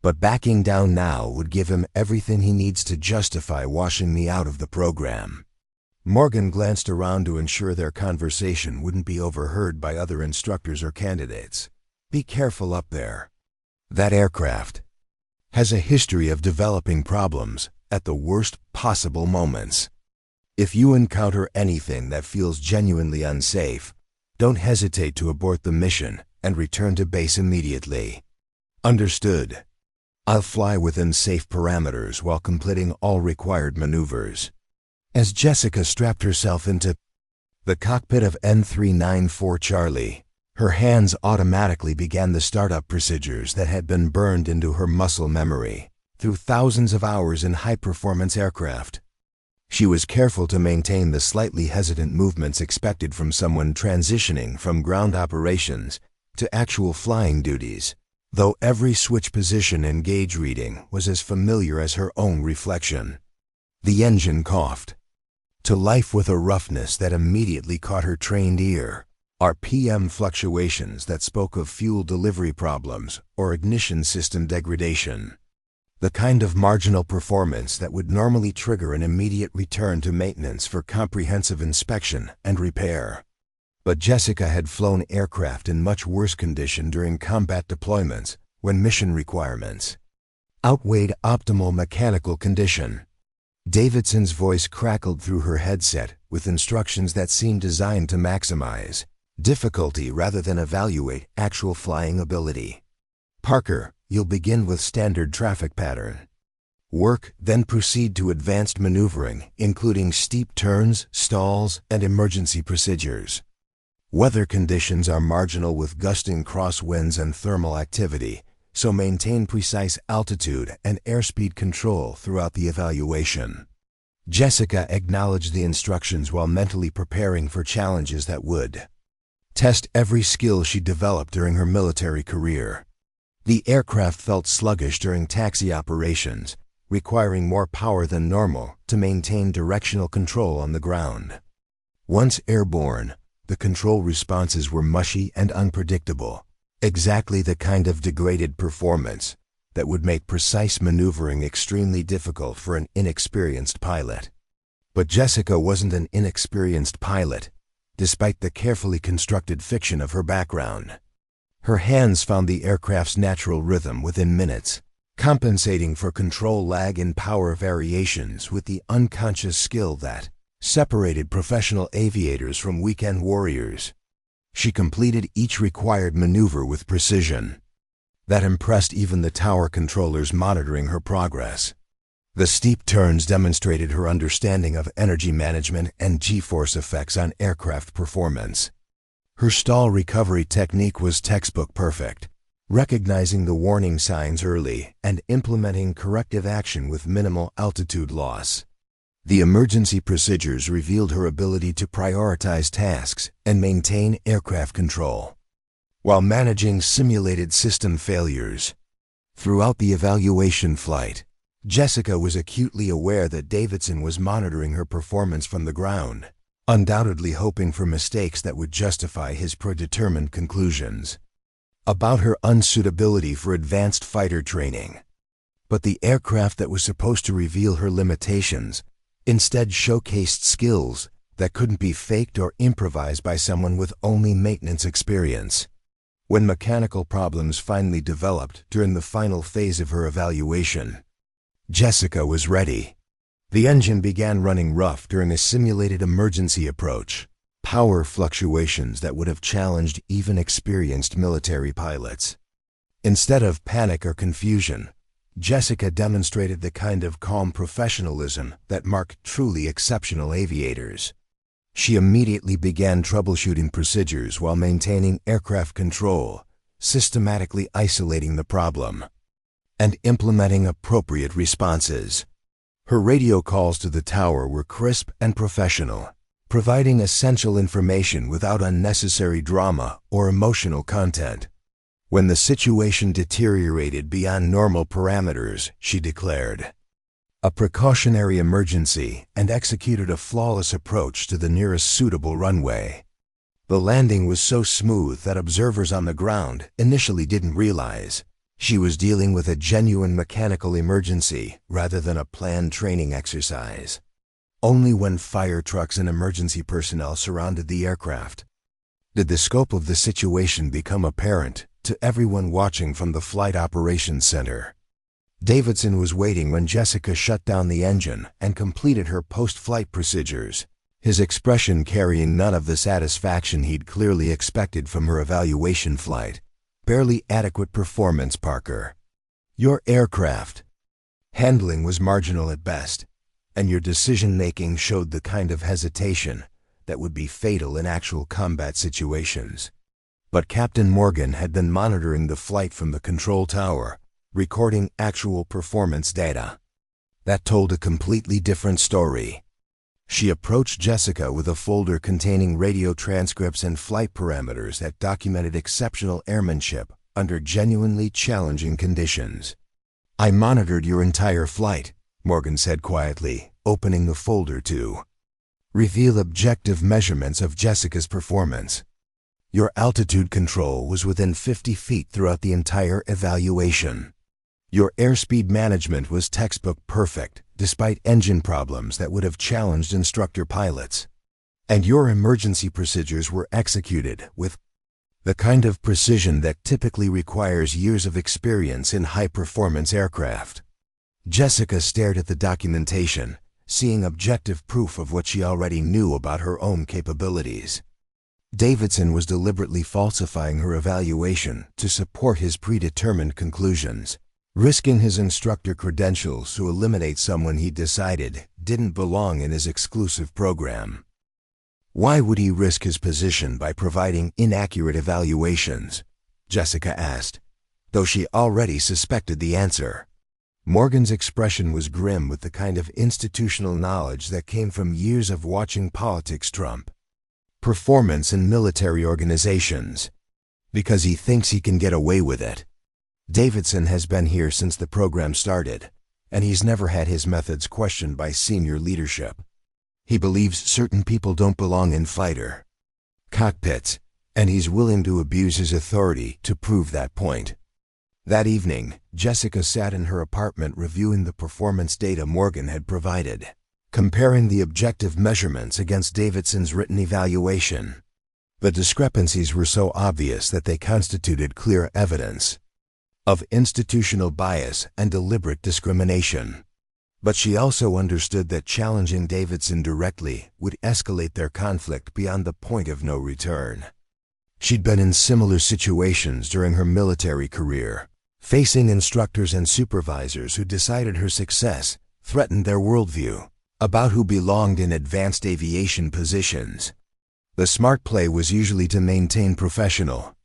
"But backing down now would give him everything he needs to justify washing me out of the program." Morgan glanced around to ensure their conversation wouldn't be overheard by other instructors or candidates. "Be careful up there. That aircraft has a history of developing problems at the worst possible moments. If you encounter anything that feels genuinely unsafe, don't hesitate to abort the mission and return to base immediately." "Understood. I'll fly within safe parameters while completing all required maneuvers." As Jessica strapped herself into the cockpit of N394 Charlie, her hands automatically began the startup procedures that had been burned into her muscle memory through thousands of hours in high-performance aircraft. She was careful to maintain the slightly hesitant movements expected from someone transitioning from ground operations to actual flying duties, though every switch position and gauge reading was as familiar as her own reflection. The engine coughed to life with a roughness that immediately caught her trained ear. RPM fluctuations that spoke of fuel delivery problems or ignition system degradation. The kind of marginal performance that would normally trigger an immediate return to maintenance for comprehensive inspection and repair. But Jessica had flown aircraft in much worse condition during combat deployments when mission requirements outweighed optimal mechanical condition. Davidson's voice crackled through her headset with instructions that seemed designed to maximize difficulty rather than evaluate actual flying ability. "Parker, you'll begin with standard traffic pattern work, then proceed to advanced maneuvering, including steep turns, stalls, and emergency procedures. Weather conditions are marginal with gusting crosswinds and thermal activity, so maintain precise altitude and airspeed control throughout the evaluation." Jessica acknowledged the instructions while mentally preparing for challenges that would test every skill she developed during her military career. The aircraft felt sluggish during taxi operations, requiring more power than normal to maintain directional control on the ground. Once airborne, the control responses were mushy and unpredictable, exactly the kind of degraded performance that would make precise maneuvering extremely difficult for an inexperienced pilot. But Jessica wasn't an inexperienced pilot, despite the carefully constructed fiction of her background. Her hands found the aircraft's natural rhythm within minutes, compensating for control lag and power variations with the unconscious skill that separated professional aviators from weekend warriors. She completed each required maneuver with precision that impressed even the tower controllers monitoring her progress. The steep turns demonstrated her understanding of energy management and G-force effects on aircraft performance. Her stall recovery technique was textbook perfect, recognizing the warning signs early and implementing corrective action with minimal altitude loss. The emergency procedures revealed her ability to prioritize tasks and maintain aircraft control, while managing simulated system failures. Throughout the evaluation flight, Jessica was acutely aware that Davidson was monitoring her performance from the ground, undoubtedly hoping for mistakes that would justify his predetermined conclusions about her unsuitability for advanced fighter training. But the aircraft that was supposed to reveal her limitations instead showcased skills that couldn't be faked or improvised by someone with only maintenance experience. When mechanical problems finally developed during the final phase of her evaluation, Jessica was ready. The engine began running rough during a simulated emergency approach, power fluctuations that would have challenged even experienced military pilots. Instead of panic or confusion, Jessica demonstrated the kind of calm professionalism that marked truly exceptional aviators. She immediately began troubleshooting procedures while maintaining aircraft control, systematically isolating the problem, and implementing appropriate responses. Her radio calls to the tower were crisp and professional, providing essential information without unnecessary drama or emotional content. When the situation deteriorated beyond normal parameters, she declared a precautionary emergency and executed a flawless approach to the nearest suitable runway. The landing was so smooth that observers on the ground initially didn't realize she was dealing with a genuine mechanical emergency rather than a planned training exercise. Only when fire trucks and emergency personnel surrounded the aircraft did the scope of the situation become apparent to everyone watching from the Flight Operations Center. Davidson was waiting when Jessica shut down the engine and completed her post-flight procedures, his expression carrying none of the satisfaction he'd clearly expected from her evaluation flight. Barely adequate performance, Parker. Your aircraft handling was marginal at best, and your decision-making showed the kind of hesitation that would be fatal in actual combat situations. But Captain Morgan had been monitoring the flight from the control tower, recording actual performance data that told a completely different story. She approached Jessica with a folder containing radio transcripts and flight parameters that documented exceptional airmanship under genuinely challenging conditions. I monitored your entire flight, Morgan said quietly, opening the folder to reveal objective measurements of Jessica's performance. Your altitude control was within 50 feet throughout the entire evaluation. Your airspeed management was textbook perfect, despite engine problems that would have challenged instructor pilots. And your emergency procedures were executed with the kind of precision that typically requires years of experience in high-performance aircraft. Jessica stared at the documentation, seeing objective proof of what she already knew about her own capabilities. Davidson was deliberately falsifying her evaluation to support his predetermined conclusions, risking his instructor credentials to eliminate someone he decided didn't belong in his exclusive program. Why would he risk his position by providing inaccurate evaluations? Jessica asked, though she already suspected the answer. Morgan's expression was grim with the kind of institutional knowledge that came from years of watching politics trump performance in military organizations. Because he thinks he can get away with it. Davidson has been here since the program started, and he's never had his methods questioned by senior leadership. He believes certain people don't belong in fighter cockpits, and he's willing to abuse his authority to prove that point. That evening, Jessica sat in her apartment reviewing the performance data Morgan had provided, comparing the objective measurements against Davidson's written evaluation. The discrepancies were so obvious that they constituted clear evidence of institutional bias and deliberate discrimination. But she also understood that challenging Davidson directly would escalate their conflict beyond the point of no return. She'd been in similar situations during her military career, facing instructors and supervisors who decided her success threatened their worldview about who belonged in advanced aviation positions. The smart play was usually to maintain professional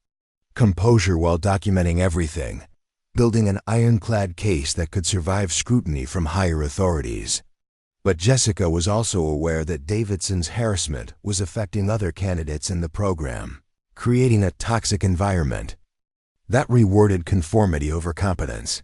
composure while documenting everything, building an ironclad case that could survive scrutiny from higher authorities. But Jessica was also aware that Davidson's harassment was affecting other candidates in the program, creating a toxic environment that rewarded conformity over competence.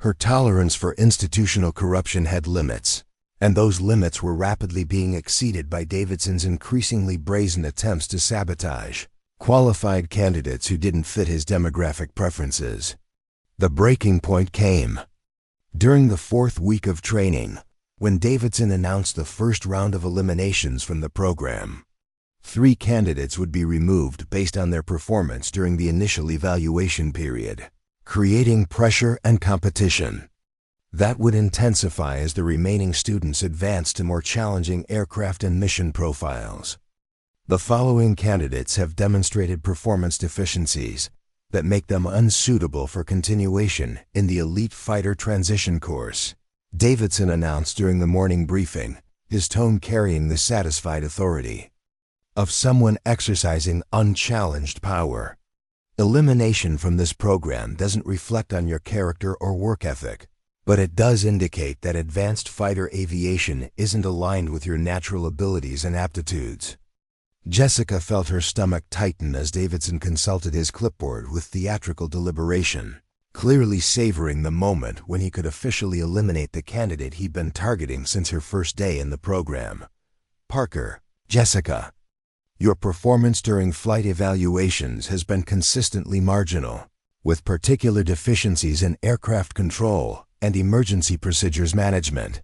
Her tolerance for institutional corruption had limits, and those limits were rapidly being exceeded by Davidson's increasingly brazen attempts to sabotage qualified candidates who didn't fit his demographic preferences. The breaking point came during the 4th week of training, when Davidson announced the first round of eliminations from the program. 3 candidates would be removed based on their performance during the initial evaluation period, creating pressure and competition that would intensify as the remaining students advanced to more challenging aircraft and mission profiles. The following candidates have demonstrated performance deficiencies that make them unsuitable for continuation in the elite fighter transition course, Davidson announced during the morning briefing, his tone carrying the satisfied authority of someone exercising unchallenged power. Elimination from this program doesn't reflect on your character or work ethic, but it does indicate that advanced fighter aviation isn't aligned with your natural abilities and aptitudes. Jessica felt her stomach tighten as Davidson consulted his clipboard with theatrical deliberation, clearly savoring the moment when he could officially eliminate the candidate he'd been targeting since her first day in the program. Parker, Jessica, your performance during flight evaluations has been consistently marginal, with particular deficiencies in aircraft control and emergency procedures management.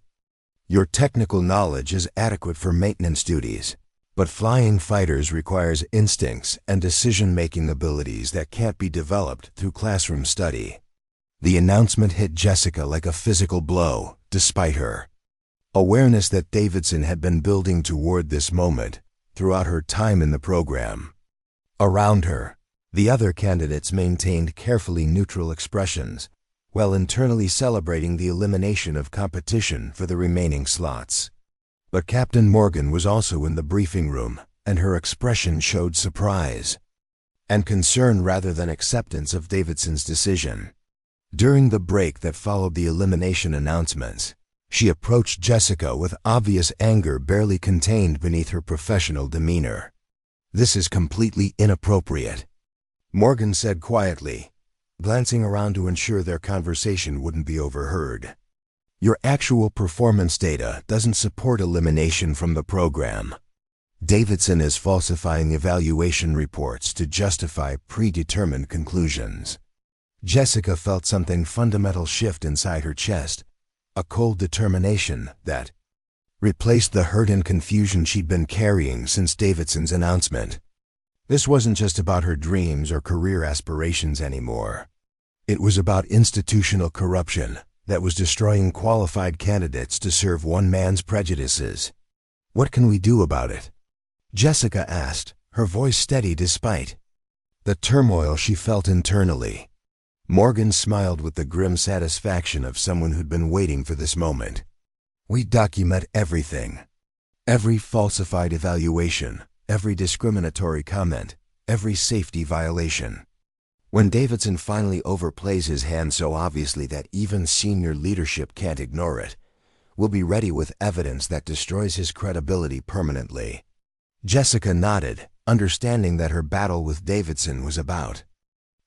Your technical knowledge is adequate for maintenance duties, but flying fighters requires instincts and decision-making abilities that can't be developed through classroom study. The announcement hit Jessica like a physical blow, despite her awareness that Davidson had been building toward this moment throughout her time in the program. Around her, the other candidates maintained carefully neutral expressions, while internally celebrating the elimination of competition for the remaining slots. But Captain Morgan was also in the briefing room, and her expression showed surprise and concern rather than acceptance of Davidson's decision. During the break that followed the elimination announcements, she approached Jessica with obvious anger barely contained beneath her professional demeanor. "This is completely inappropriate," Morgan said quietly, glancing around to ensure their conversation wouldn't be overheard. "Your actual performance data doesn't support elimination from the program. Davidson is falsifying evaluation reports to justify predetermined conclusions." Jessica felt something fundamental shift inside her chest, a cold determination that replaced the hurt and confusion she'd been carrying since Davidson's announcement. This wasn't just about her dreams or career aspirations anymore. It was about institutional corruption that was destroying qualified candidates to serve one man's prejudices. "What can we do about it?" Jessica asked, her voice steady despite the turmoil she felt internally. Morgan smiled with the grim satisfaction of someone who'd been waiting for this moment. "We document everything. Every falsified evaluation, every discriminatory comment, every safety violation. When Davidson finally overplays his hand so obviously that even senior leadership can't ignore it, we'll be ready with evidence that destroys his credibility permanently." Jessica nodded, understanding that her battle with Davidson was about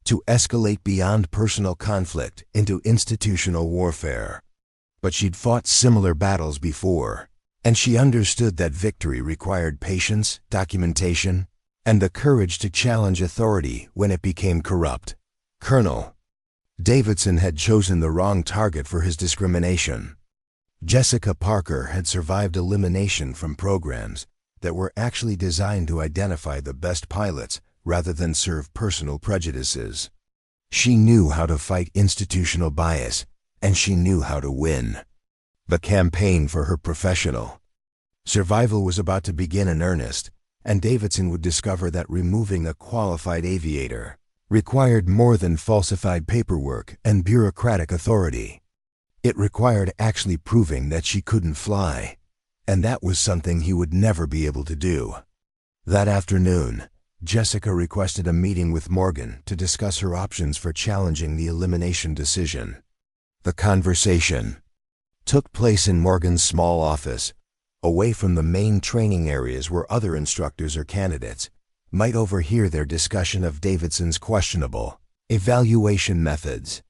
to escalate beyond personal conflict into institutional warfare. But she'd fought similar battles before, and she understood that victory required patience, documentation, and the courage to challenge authority when it became corrupt. Colonel Davidson had chosen the wrong target for his discrimination. Jessica Parker had survived elimination from programs that were actually designed to identify the best pilots rather than serve personal prejudices. She knew how to fight institutional bias, and she knew how to win. The campaign for her professional survival was about to begin in earnest, and Davidson would discover that removing a qualified aviator required more than falsified paperwork and bureaucratic authority. It required actually proving that she couldn't fly, and that was something he would never be able to do. That afternoon, Jessica requested a meeting with Morgan to discuss her options for challenging the elimination decision. The conversation took place in Morgan's small office, away from the main training areas where other instructors or candidates might overhear their discussion of Davidson's questionable evaluation methods.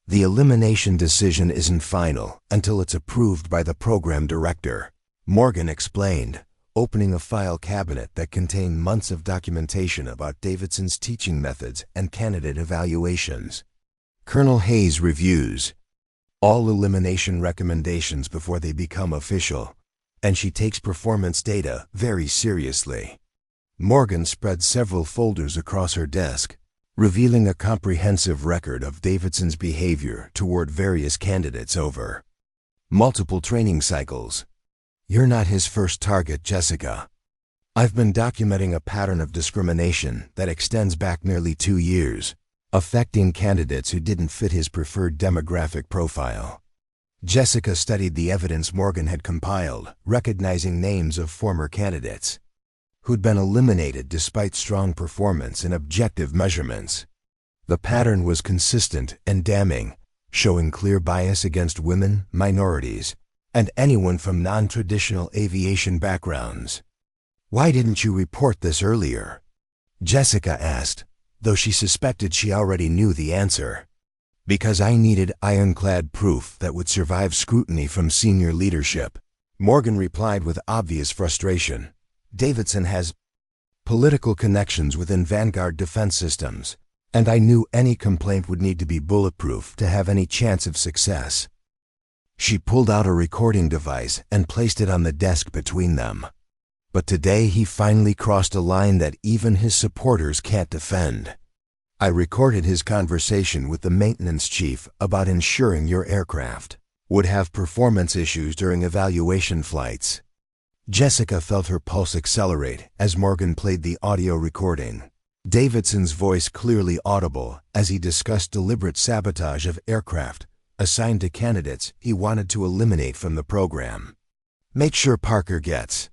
The elimination decision isn't final until it's approved by the program director, Morgan explained, opening a file cabinet that contained months of documentation about Davidson's teaching methods and candidate evaluations. Colonel Hayes reviews all elimination recommendations before they become official, and she takes performance data very seriously. Morgan spread several folders across her desk, revealing a comprehensive record of Davidson's behavior toward various candidates over multiple training cycles. You're not his first target, Jessica. I've been documenting a pattern of discrimination that extends back nearly 2 years, affecting candidates who didn't fit his preferred demographic profile. Jessica studied the evidence Morgan had compiled, recognizing names of former candidates who'd been eliminated despite strong performance and objective measurements. The pattern was consistent and damning, showing clear bias against women, minorities, and anyone from non-traditional aviation backgrounds. "Why didn't you report this earlier?" Jessica asked, though she suspected she already knew the answer. "Because I needed ironclad proof that would survive scrutiny from senior leadership," Morgan replied with obvious frustration. "Davidson has political connections within Vanguard defense systems, and I knew any complaint would need to be bulletproof to have any chance of success." She pulled out a recording device and placed it on the desk between them. "But today he finally crossed a line that even his supporters can't defend. I recorded his conversation with the maintenance chief about ensuring your aircraft would have performance issues during evaluation flights." Jessica felt her pulse accelerate as Morgan played the audio recording. Davidson's voice clearly audible as he discussed deliberate sabotage of aircraft assigned to candidates he wanted to eliminate from the program. "Make sure Parker gets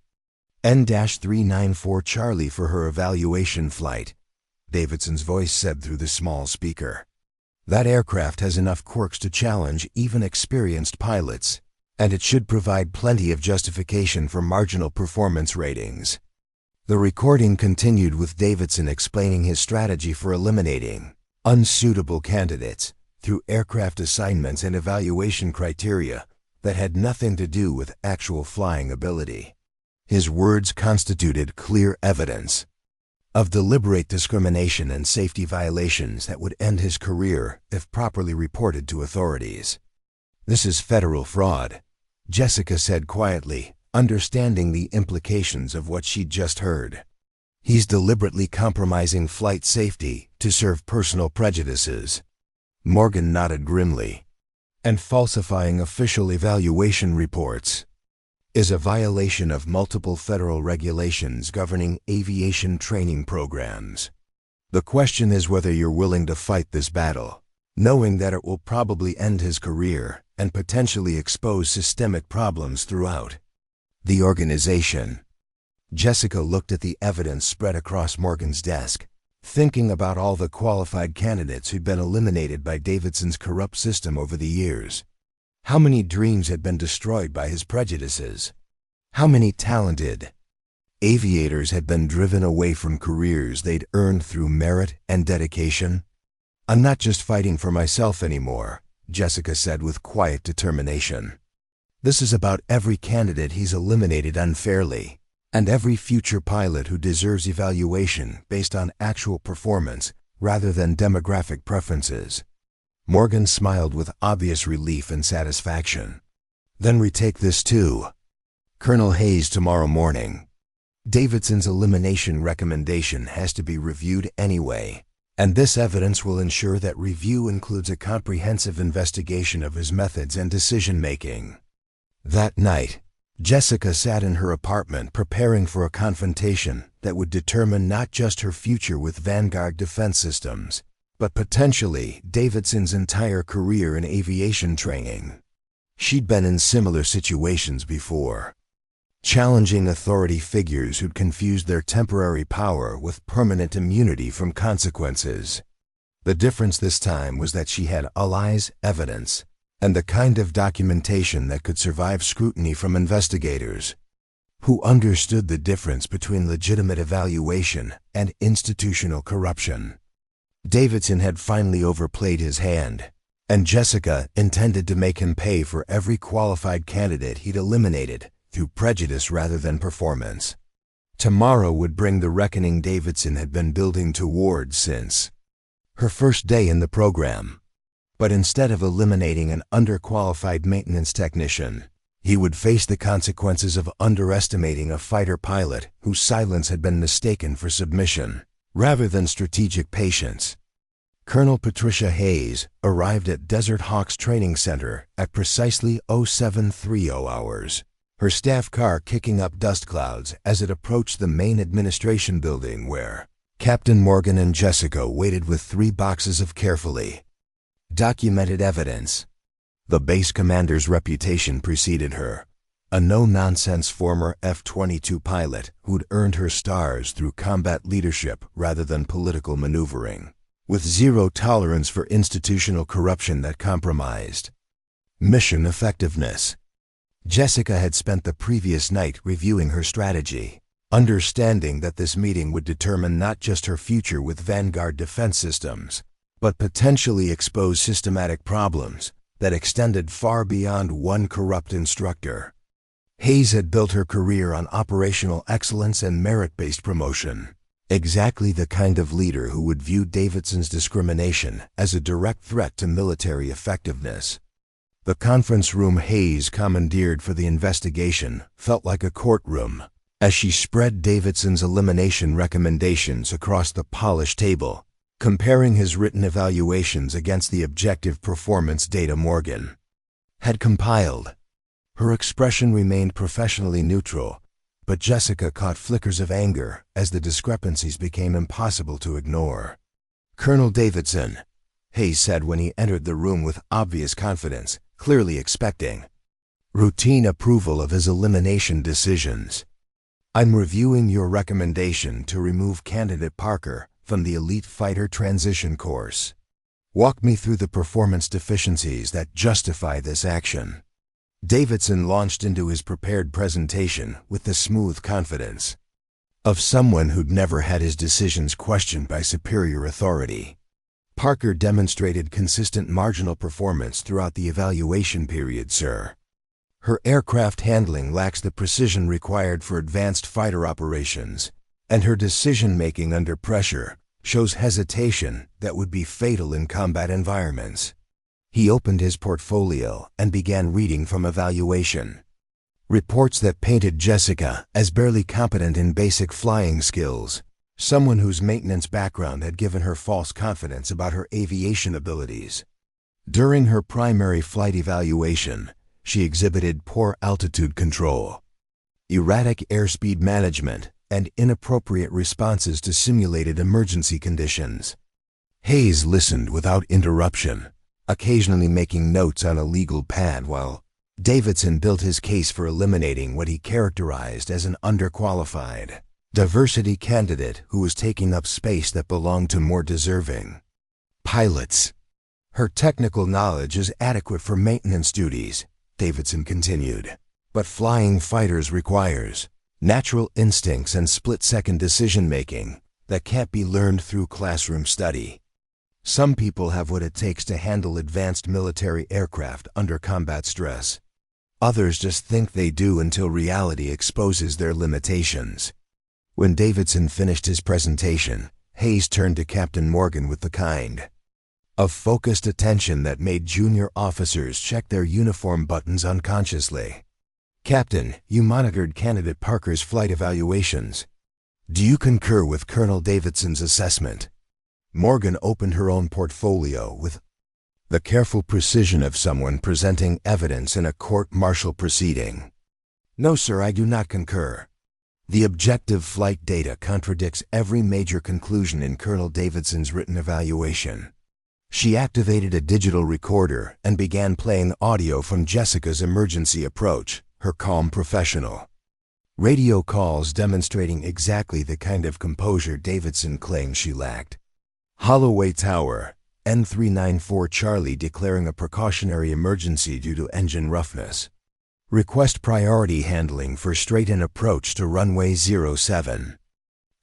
N-394 Charlie for her evaluation flight," Davidson's voice said through the small speaker. "That aircraft has enough quirks to challenge even experienced pilots, and it should provide plenty of justification for marginal performance ratings." The recording continued with Davidson explaining his strategy for eliminating unsuitable candidates through aircraft assignments and evaluation criteria that had nothing to do with actual flying ability. His words constituted clear evidence of deliberate discrimination and safety violations that would end his career if properly reported to authorities. "This is federal fraud," Jessica said quietly, understanding the implications of what she'd just heard. "He's deliberately compromising flight safety to serve personal prejudices." Morgan nodded grimly. "And falsifying official evaluation reports is a violation of multiple federal regulations governing aviation training programs. The question is whether you're willing to fight this battle, knowing that it will probably end his career and potentially expose systemic problems throughout the organization." Jessica looked at the evidence spread across Morgan's desk, thinking about all the qualified candidates who'd been eliminated by Davidson's corrupt system over the years. How many dreams had been destroyed by his prejudices? How many talented aviators had been driven away from careers they'd earned through merit and dedication? "I'm not just fighting for myself anymore," Jessica said with quiet determination. "This is about every candidate he's eliminated unfairly, and every future pilot who deserves evaluation based on actual performance rather than demographic preferences. Morgan smiled with obvious relief and satisfaction. Then retake this too. Colonel Hayes tomorrow morning. Davidson's elimination recommendation has to be reviewed anyway, and this evidence will ensure that review includes a comprehensive investigation of his methods and decision-making. That night, Jessica sat in her apartment preparing for a confrontation that would determine not just her future with Vanguard Defense Systems, but potentially Davidson's entire career in aviation training. She'd been in similar situations before, challenging authority figures who'd confused their temporary power with permanent immunity from consequences. The difference this time was that she had allies, evidence, and the kind of documentation that could survive scrutiny from investigators who understood the difference between legitimate evaluation and institutional corruption. Davidson had finally overplayed his hand, and Jessica intended to make him pay for every qualified candidate he'd eliminated through prejudice rather than performance. Tomorrow would bring the reckoning Davidson had been building towards since her first day in the program. But instead of eliminating an underqualified maintenance technician, he would face the consequences of underestimating a fighter pilot whose silence had been mistaken for submission, rather than strategic patience. Colonel Patricia Hayes arrived at Desert Hawk's training center at precisely 0730 hours, her staff car kicking up dust clouds as it approached the main administration building where Captain Morgan and Jessica waited with 3 boxes of carefully documented evidence. The base commander's reputation preceded her, a no-nonsense former F-22 pilot who'd earned her stars through combat leadership rather than political maneuvering, with zero tolerance for institutional corruption that compromised mission effectiveness. Jessica had spent the previous night reviewing her strategy, understanding that this meeting would determine not just her future with Vanguard Defense Systems, but potentially expose systematic problems that extended far beyond one corrupt instructor. Hayes had built her career on operational excellence and merit-based promotion, exactly the kind of leader who would view Davidson's discrimination as a direct threat to military effectiveness. The conference room Hayes commandeered for the investigation felt like a courtroom, as she spread Davidson's elimination recommendations across the polished table, comparing his written evaluations against the objective performance data Morgan had compiled. Her expression remained professionally neutral, but Jessica caught flickers of anger as the discrepancies became impossible to ignore. "Colonel Davidson," Hayes said when he entered the room with obvious confidence, clearly expecting routine approval of his elimination decisions. "I'm reviewing your recommendation to remove candidate Parker from the elite fighter transition course. Walk me through the performance deficiencies that justify this action." Davidson launched into his prepared presentation with the smooth confidence of someone who'd never had his decisions questioned by superior authority. "Parker demonstrated consistent marginal performance throughout the evaluation period, sir. Her aircraft handling lacks the precision required for advanced fighter operations, and her decision-making under pressure shows hesitation that would be fatal in combat environments." He opened his portfolio and began reading from evaluation reports that painted Jessica as barely competent in basic flying skills, someone whose maintenance background had given her false confidence about her aviation abilities. During her primary flight evaluation, she exhibited poor altitude control, erratic airspeed management, and inappropriate responses to simulated emergency conditions. Hayes listened without interruption, occasionally making notes on a legal pad while Davidson built his case for eliminating what he characterized as an underqualified diversity candidate who was taking up space that belonged to more deserving pilots. "Her technical knowledge is adequate for maintenance duties," Davidson continued, "but flying fighters requires natural instincts and split-second decision-making that can't be learned through classroom study. Some people have what it takes to handle advanced military aircraft under combat stress. Others just think they do until reality exposes their limitations. When Davidson finished his presentation, Hayes turned to Captain Morgan with the kind of focused attention that made junior officers check their uniform buttons unconsciously. "Captain, you monitored candidate Parker's flight evaluations. Do you concur with Colonel Davidson's assessment?" Morgan opened her own portfolio with the careful precision of someone presenting evidence in a court-martial proceeding. "No, sir, I do not concur. The objective flight data contradicts every major conclusion in Colonel Davidson's written evaluation." She activated a digital recorder and began playing audio from Jessica's emergency approach, her calm professional radio calls demonstrating exactly the kind of composure Davidson claimed she lacked. "Holloway Tower, N394 Charlie declaring a precautionary emergency due to engine roughness. Request priority handling for straight-in approach to runway 07.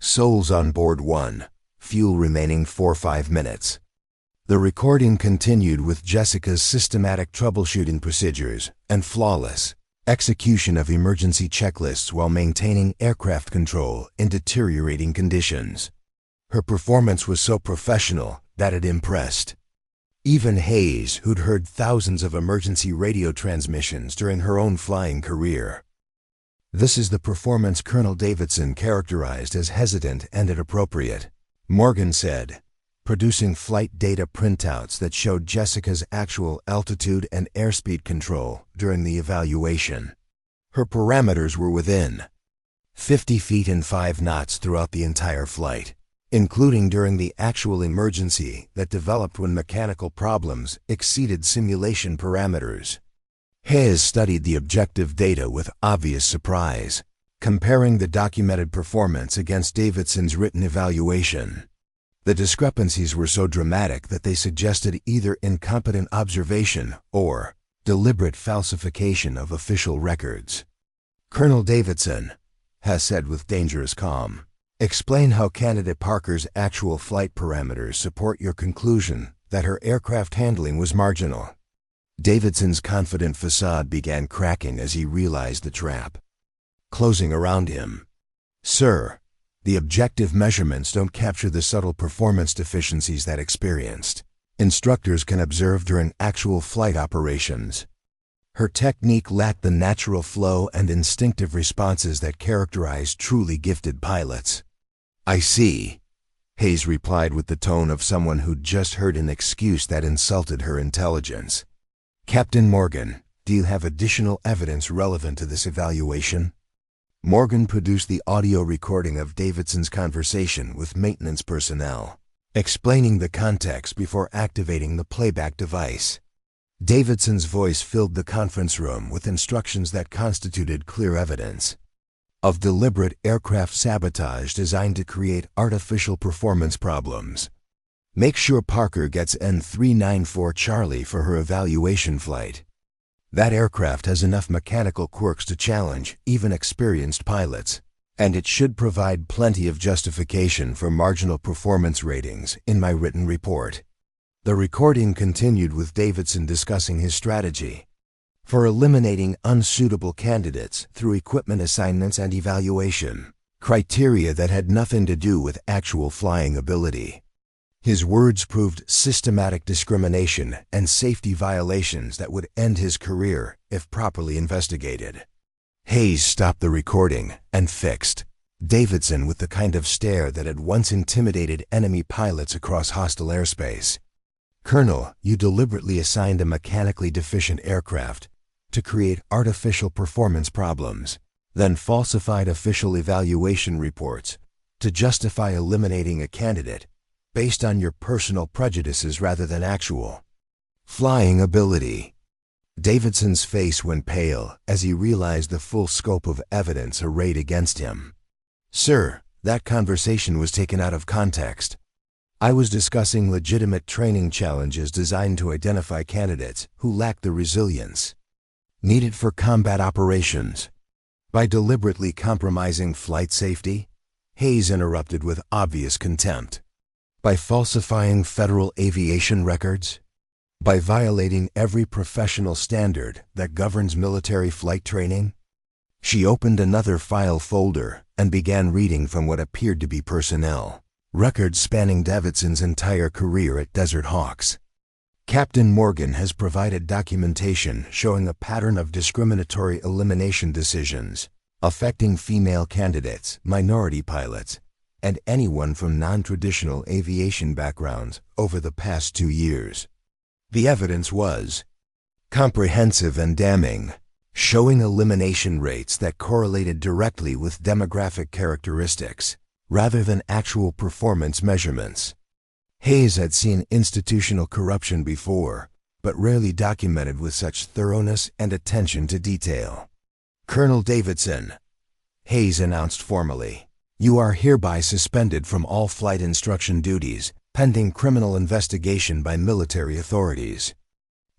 Souls on board 1. Fuel remaining 45 minutes. The recording continued with Jessica's systematic troubleshooting procedures and flawless execution of emergency checklists while maintaining aircraft control in deteriorating conditions. Her performance was so professional that it impressed even Hayes, who'd heard thousands of emergency radio transmissions during her own flying career. "This is the performance Colonel Davidson characterized as hesitant and inappropriate," Morgan said, producing flight data printouts that showed Jessica's actual altitude and airspeed control during the evaluation. Her parameters were within 50 feet and 5 knots throughout the entire flight, including during the actual emergency that developed when mechanical problems exceeded simulation parameters. Hayes studied the objective data with obvious surprise, comparing the documented performance against Davidson's written evaluation. The discrepancies were so dramatic that they suggested either incompetent observation or deliberate falsification of official records. "Colonel Davidson," Hess said with dangerous calm, "explain how candidate Parker's actual flight parameters support your conclusion that her aircraft handling was marginal." Davidson's confident facade began cracking as he realized the trap closing around him. "Sir, the objective measurements don't capture the subtle performance deficiencies that experienced instructors can observe during actual flight operations. Her technique lacked the natural flow and instinctive responses that characterize truly gifted pilots." "I see," Hayes replied with the tone of someone who'd just heard an excuse that insulted her intelligence. "Captain Morgan, do you have additional evidence relevant to this evaluation?" Morgan produced the audio recording of Davidson's conversation with maintenance personnel, explaining the context before activating the playback device. Davidson's voice filled the conference room with instructions that constituted clear evidence of deliberate aircraft sabotage designed to create artificial performance problems. "Make sure Parker gets N394 Charlie for her evaluation flight. That aircraft has enough mechanical quirks to challenge even experienced pilots, and it should provide plenty of justification for marginal performance ratings in my written report." The recording continued with Davidson discussing his strategy for eliminating unsuitable candidates through equipment assignments and evaluation criteria that had nothing to do with actual flying ability. His words proved systematic discrimination and safety violations that would end his career if properly investigated. Hayes stopped the recording and fixed Davidson with the kind of stare that had once intimidated enemy pilots across hostile airspace. "Colonel, you deliberately assigned a mechanically deficient aircraft to create artificial performance problems, then falsified official evaluation reports to justify eliminating a candidate based on your personal prejudices rather than actual flying ability." Davidson's face went pale as he realized the full scope of evidence arrayed against him. "Sir, that conversation was taken out of context. I was discussing legitimate training challenges designed to identify candidates who lack the resilience needed for combat operations. By deliberately compromising flight safety," Hayes interrupted with obvious contempt. "By falsifying federal aviation records?" By violating every professional standard that governs military flight training? She opened another file folder and began reading from what appeared to be personnel records spanning Davidson's entire career at Desert Hawks. Captain Morgan has provided documentation showing a pattern of discriminatory elimination decisions affecting female candidates, minority pilots, and anyone from non-traditional aviation backgrounds over the past 2 years. The evidence was comprehensive and damning, showing elimination rates that correlated directly with demographic characteristics rather than actual performance measurements. Hayes had seen institutional corruption before, but rarely documented with such thoroughness and attention to detail. "Colonel Davidson," Hayes announced formally, "you are hereby suspended from all flight instruction duties, pending criminal investigation by military authorities.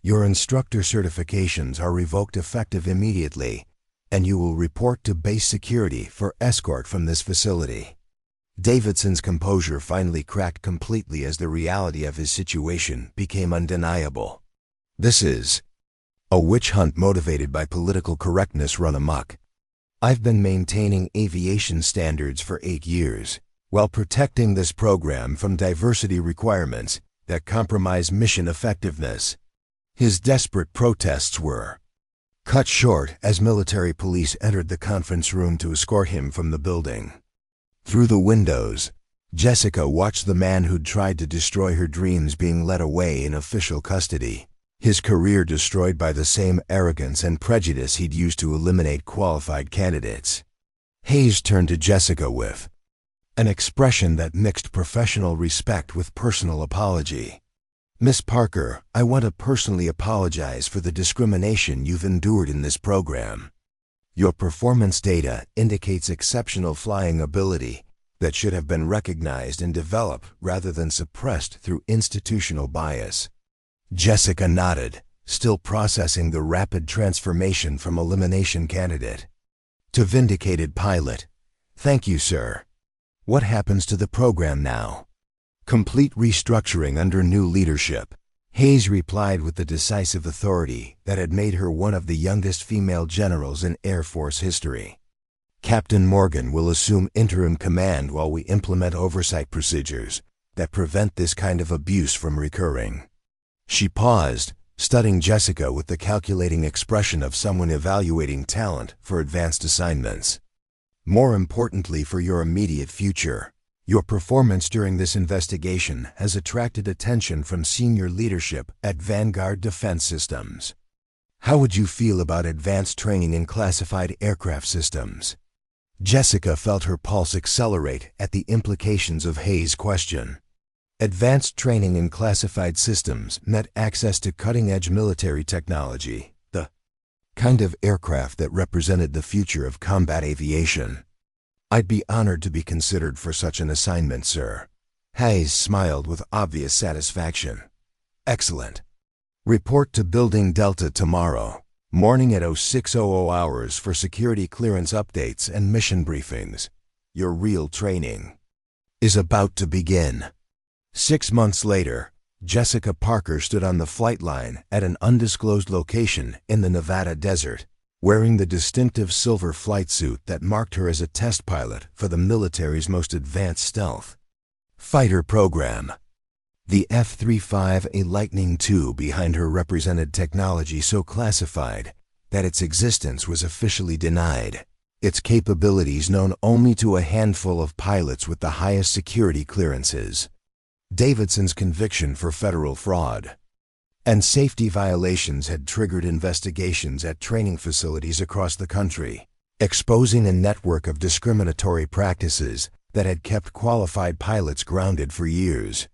Your instructor certifications are revoked effective immediately, and you will report to base security for escort from this facility." Davidson's composure finally cracked completely as the reality of his situation became undeniable. "This is a witch hunt motivated by political correctness run amok. I've been maintaining aviation standards for 8 years, while protecting this program from diversity requirements that compromise mission effectiveness." His desperate protests were cut short as military police entered the conference room to escort him from the building. Through the windows, Jessica watched the man who'd tried to destroy her dreams being led away in official custody, his career destroyed by the same arrogance and prejudice he'd used to eliminate qualified candidates. Hayes turned to Jessica with an expression that mixed professional respect with personal apology. "Miss Parker, I want to personally apologize for the discrimination you've endured in this program. Your performance data indicates exceptional flying ability that should have been recognized and developed rather than suppressed through institutional bias." Jessica nodded, still processing the rapid transformation from elimination candidate to vindicated pilot. "Thank you, sir. What happens to the program now?" "Complete restructuring under new leadership," Hayes replied with the decisive authority that had made her one of the youngest female generals in Air Force history. "Captain Morgan will assume interim command while we implement oversight procedures that prevent this kind of abuse from recurring." She paused, studying Jessica with the calculating expression of someone evaluating talent for advanced assignments. "More importantly for your immediate future, your performance during this investigation has attracted attention from senior leadership at Vanguard Defense Systems. How would you feel about advanced training in classified aircraft systems?" Jessica felt her pulse accelerate at the implications of Hayes' question. Advanced training in classified systems meant access to cutting-edge military technology, the kind of aircraft that represented the future of combat aviation. "I'd be honored to be considered for such an assignment, sir." Hayes smiled with obvious satisfaction. "Excellent. Report to Building Delta tomorrow morning at 0600 hours for security clearance updates and mission briefings. Your real training is about to begin." 6 months later, Jessica Parker stood on the flight line at an undisclosed location in the Nevada desert, wearing the distinctive silver flight suit that marked her as a test pilot for the military's most advanced stealth fighter program. The F-35A Lightning II behind her represented technology so classified that its existence was officially denied, its capabilities known only to a handful of pilots with the highest security clearances. Davidson's conviction for federal fraud and safety violations had triggered investigations at training facilities across the country, exposing a network of discriminatory practices that had kept qualified pilots grounded for years.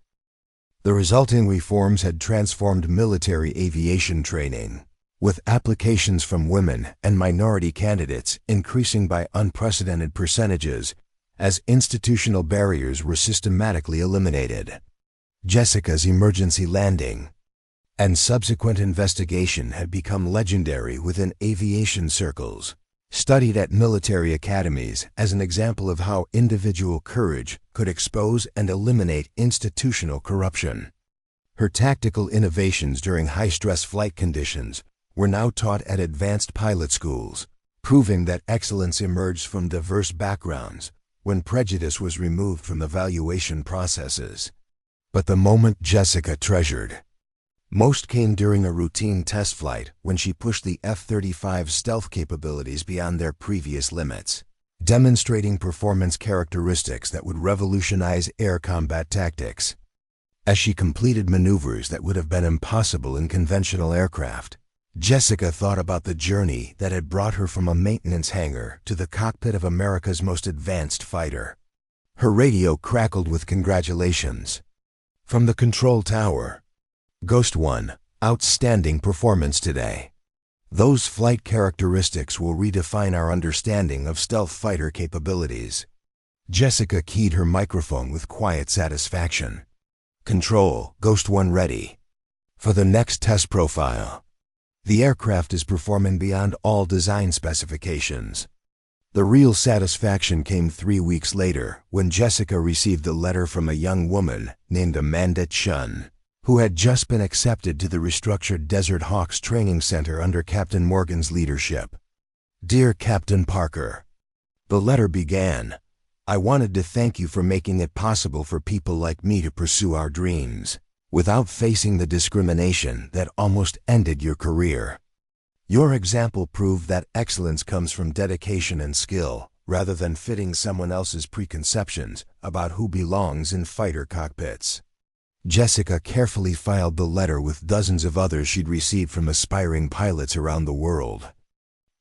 The resulting reforms had transformed military aviation training, with applications from women and minority candidates increasing by unprecedented percentages as institutional barriers were systematically eliminated. Jessica's emergency landing and subsequent investigation had become legendary within aviation circles, studied at military academies as an example of how individual courage could expose and eliminate institutional corruption. Her tactical innovations during high-stress flight conditions were now taught at advanced pilot schools, proving that excellence emerged from diverse backgrounds when prejudice was removed from evaluation processes. But the moment Jessica treasured most came during a routine test flight when she pushed the F-35's stealth capabilities beyond their previous limits, demonstrating performance characteristics that would revolutionize air combat tactics. As she completed maneuvers that would have been impossible in conventional aircraft, Jessica thought about the journey that had brought her from a maintenance hangar to the cockpit of America's most advanced fighter. Her radio crackled with congratulations. From the control tower, Ghost 1, outstanding performance today. Those flight characteristics will redefine our understanding of stealth fighter capabilities. Jessica keyed her microphone with quiet satisfaction. Control, Ghost 1 ready. For the next test profile. The aircraft is performing beyond all design specifications. The real satisfaction came 3 weeks later when Jessica received a letter from a young woman named Amanda Chun, who had just been accepted to the restructured Desert Hawks Training Center under Captain Morgan's leadership. Dear Captain Parker, the letter began, I wanted to thank you for making it possible for people like me to pursue our dreams without facing the discrimination that almost ended your career. Your example proved that excellence comes from dedication and skill rather than fitting someone else's preconceptions about who belongs in fighter cockpits. Jessica carefully filed the letter with dozens of others she'd received from aspiring pilots around the world.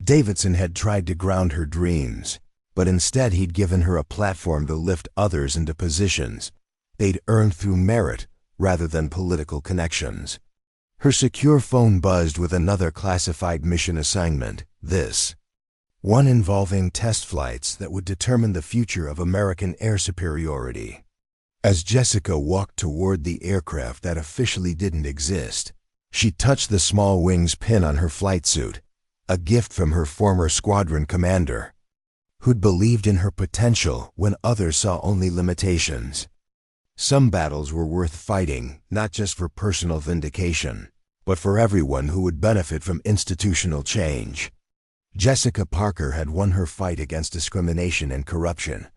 Davidson had tried to ground her dreams, but instead he'd given her a platform to lift others into positions they'd earned through merit rather than political connections. Her secure phone buzzed with another classified mission assignment, this one involving test flights that would determine the future of American air superiority. As Jessica walked toward the aircraft that officially didn't exist, she touched the small wings pin on her flight suit, a gift from her former squadron commander, who'd believed in her potential when others saw only limitations. Some battles were worth fighting, not just for personal vindication, but for everyone who would benefit from institutional change. Jessica Parker had won her fight against discrimination and corruption,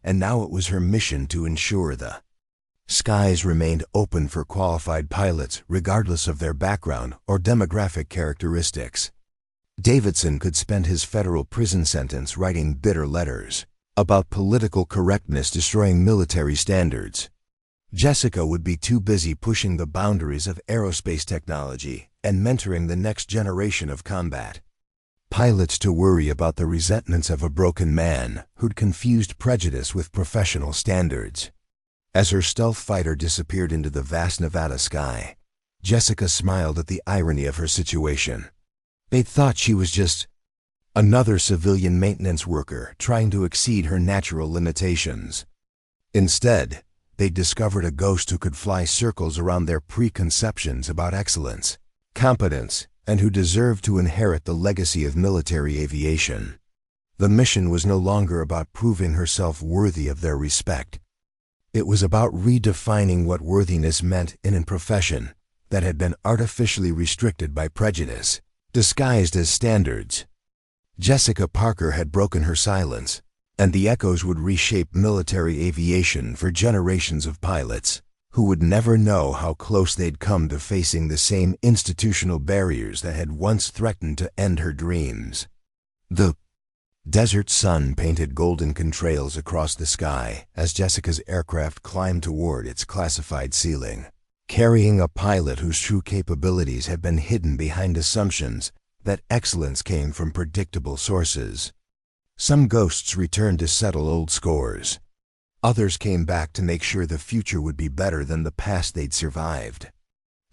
and now it was her mission to ensure the skies remained open for qualified pilots regardless of their background or demographic characteristics. Davidson could spend his federal prison sentence writing bitter letters about political correctness destroying military standards. Jessica would be too busy pushing the boundaries of aerospace technology and mentoring the next generation of combat pilots to worry about the resentments of a broken man who'd confused prejudice with professional standards. As her stealth fighter disappeared into the vast Nevada sky, Jessica smiled at the irony of her situation. They'd thought she was just another civilian maintenance worker trying to exceed her natural limitations. Instead, they discovered a ghost who could fly circles around their preconceptions about excellence, competence, and who deserved to inherit the legacy of military aviation. The mission was no longer about proving herself worthy of their respect. It was about redefining what worthiness meant in a profession that had been artificially restricted by prejudice, disguised as standards. Jessica Parker had broken her silence, and the echoes would reshape military aviation for generations of pilots who would never know how close they'd come to facing the same institutional barriers that had once threatened to end her dreams. The desert sun painted golden contrails across the sky as Jessica's aircraft climbed toward its classified ceiling, carrying a pilot whose true capabilities had been hidden behind assumptions that excellence came from predictable sources. Some ghosts returned to settle old scores. Others came back to make sure the future would be better than the past they'd survived.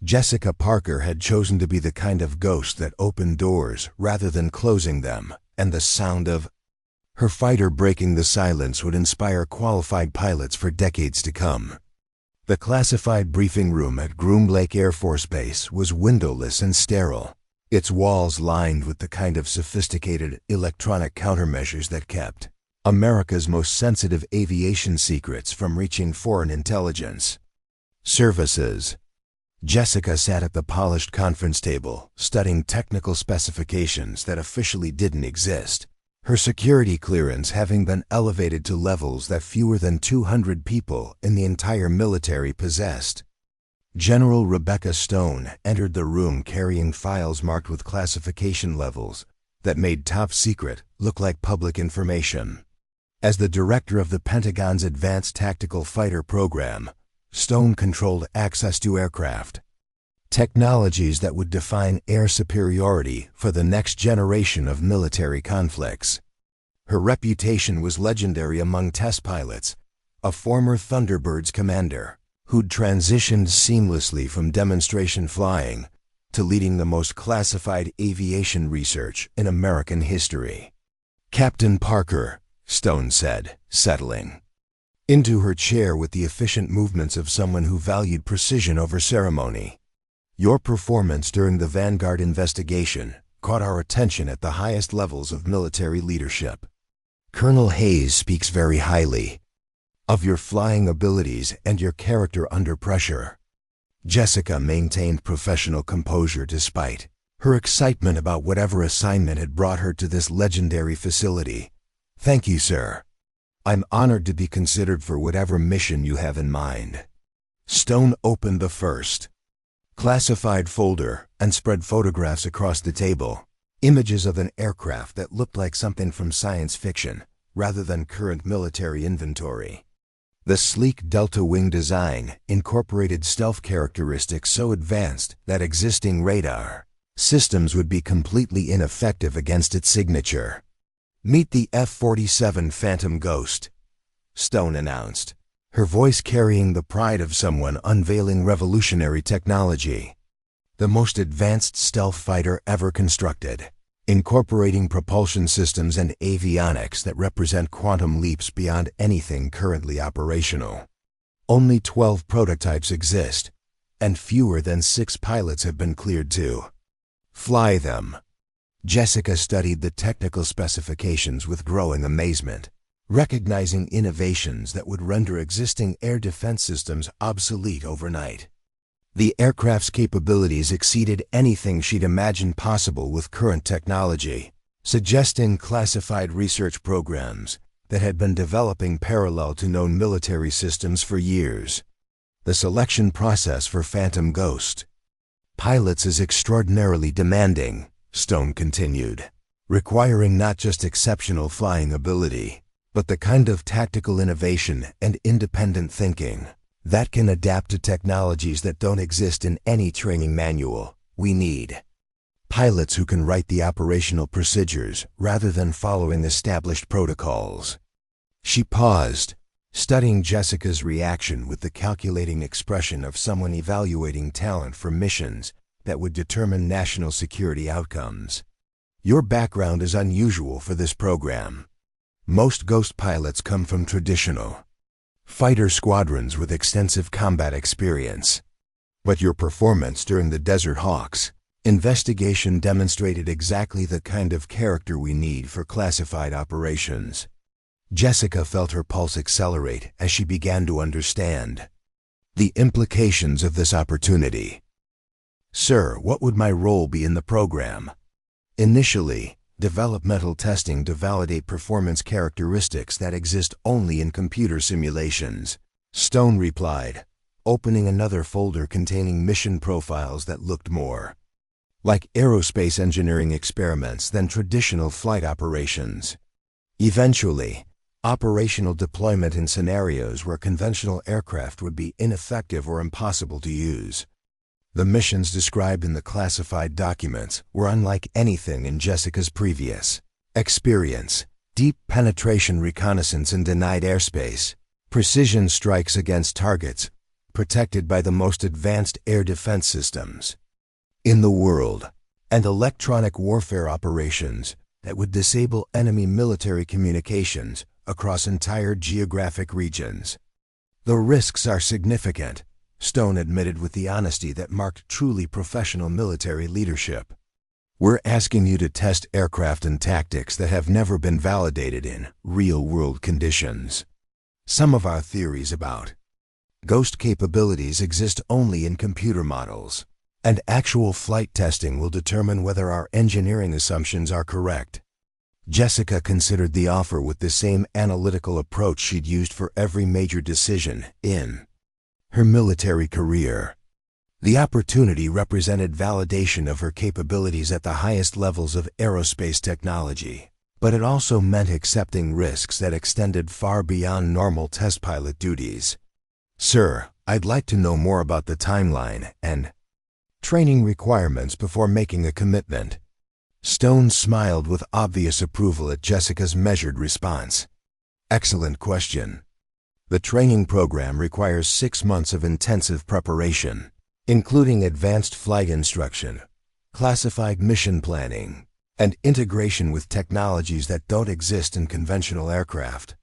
Jessica Parker had chosen to be the kind of ghost that opened doors rather than closing them, and the sound of her fighter breaking the silence would inspire qualified pilots for decades to come. The classified briefing room at Groom Lake Air Force Base was windowless and sterile, its walls lined with the kind of sophisticated electronic countermeasures that kept America's most sensitive aviation secrets from reaching foreign intelligence services. Jessica sat at the polished conference table, studying technical specifications that officially didn't exist, her security clearance having been elevated to levels that fewer than 200 people in the entire military possessed. General Rebecca Stone entered the room carrying files marked with classification levels that made top secret look like public information. As the director of the Pentagon's Advanced Tactical Fighter Program, Stone controlled access to aircraft, technologies that would define air superiority for the next generation of military conflicts. Her reputation was legendary among test pilots, a former Thunderbirds commander who'd transitioned seamlessly from demonstration flying to leading the most classified aviation research in American history. "Captain Parker," Stone said, settling into her chair with the efficient movements of someone who valued precision over ceremony. "Your performance during the Vanguard investigation caught our attention at the highest levels of military leadership. Colonel Hayes speaks very highly of your flying abilities and your character under pressure." Jessica maintained professional composure despite her excitement about whatever assignment had brought her to this legendary facility. "Thank you, sir. I'm honored to be considered for whatever mission you have in mind." Stone opened the first classified folder and spread photographs across the table, images of an aircraft that looked like something from science fiction rather than current military inventory. The sleek delta wing design incorporated stealth characteristics so advanced that existing radar systems would be completely ineffective against its signature. "Meet the F-47 Phantom Ghost," Stone announced, her voice carrying the pride of someone unveiling revolutionary technology. "The most advanced stealth fighter ever constructed, incorporating propulsion systems and avionics that represent quantum leaps beyond anything currently operational. Only 12 prototypes exist, and fewer than 6 pilots have been cleared to fly them." Jessica studied the technical specifications with growing amazement, recognizing innovations that would render existing air defense systems obsolete overnight. The aircraft's capabilities exceeded anything she'd imagined possible with current technology, suggesting classified research programs that had been developing parallel to known military systems for years. "The selection process for Phantom Ghost pilots is extraordinarily demanding," Stone continued, "requiring not just exceptional flying ability, but the kind of tactical innovation and independent thinking that can adapt to technologies that don't exist in any training manual. We need pilots who can write the operational procedures rather than following established protocols." She paused, studying Jessica's reaction with the calculating expression of someone evaluating talent for missions that would determine national security outcomes. "Your background is unusual for this program. Most Ghost pilots come from traditional fighter squadrons with extensive combat experience. But your performance during the Desert Hawks investigation demonstrated exactly the kind of character we need for classified operations." Jessica felt her pulse accelerate as she began to understand the implications of this opportunity. "Sir, what would my role be in the program?" "Initially, developmental testing to validate performance characteristics that exist only in computer simulations," Stone replied, opening another folder containing mission profiles that looked more like aerospace engineering experiments than traditional flight operations. "Eventually, operational deployment in scenarios where conventional aircraft would be ineffective or impossible to use." The missions described in the classified documents were unlike anything in Jessica's previous experience. Deep penetration reconnaissance in denied airspace, precision strikes against targets protected by the most advanced air defense systems in the world, and electronic warfare operations that would disable enemy military communications across entire geographic regions. "The risks are significant," Stone admitted with the honesty that marked truly professional military leadership. "We're asking you to test aircraft and tactics that have never been validated in real-world conditions. Some of our theories about Ghost capabilities exist only in computer models, and actual flight testing will determine whether our engineering assumptions are correct. Jessica considered the offer with the same analytical approach she'd used for every major decision in her military career. The opportunity represented validation of her capabilities at the highest levels of aerospace technology, but it also meant accepting risks that extended far beyond normal test pilot duties. "Sir, I'd like to know more about the timeline and training requirements before making a commitment." Stone smiled with obvious approval at Jessica's measured response. "Excellent question. The training program requires 6 months of intensive preparation, including advanced flight instruction, classified mission planning, and integration with technologies that don't exist in conventional aircraft.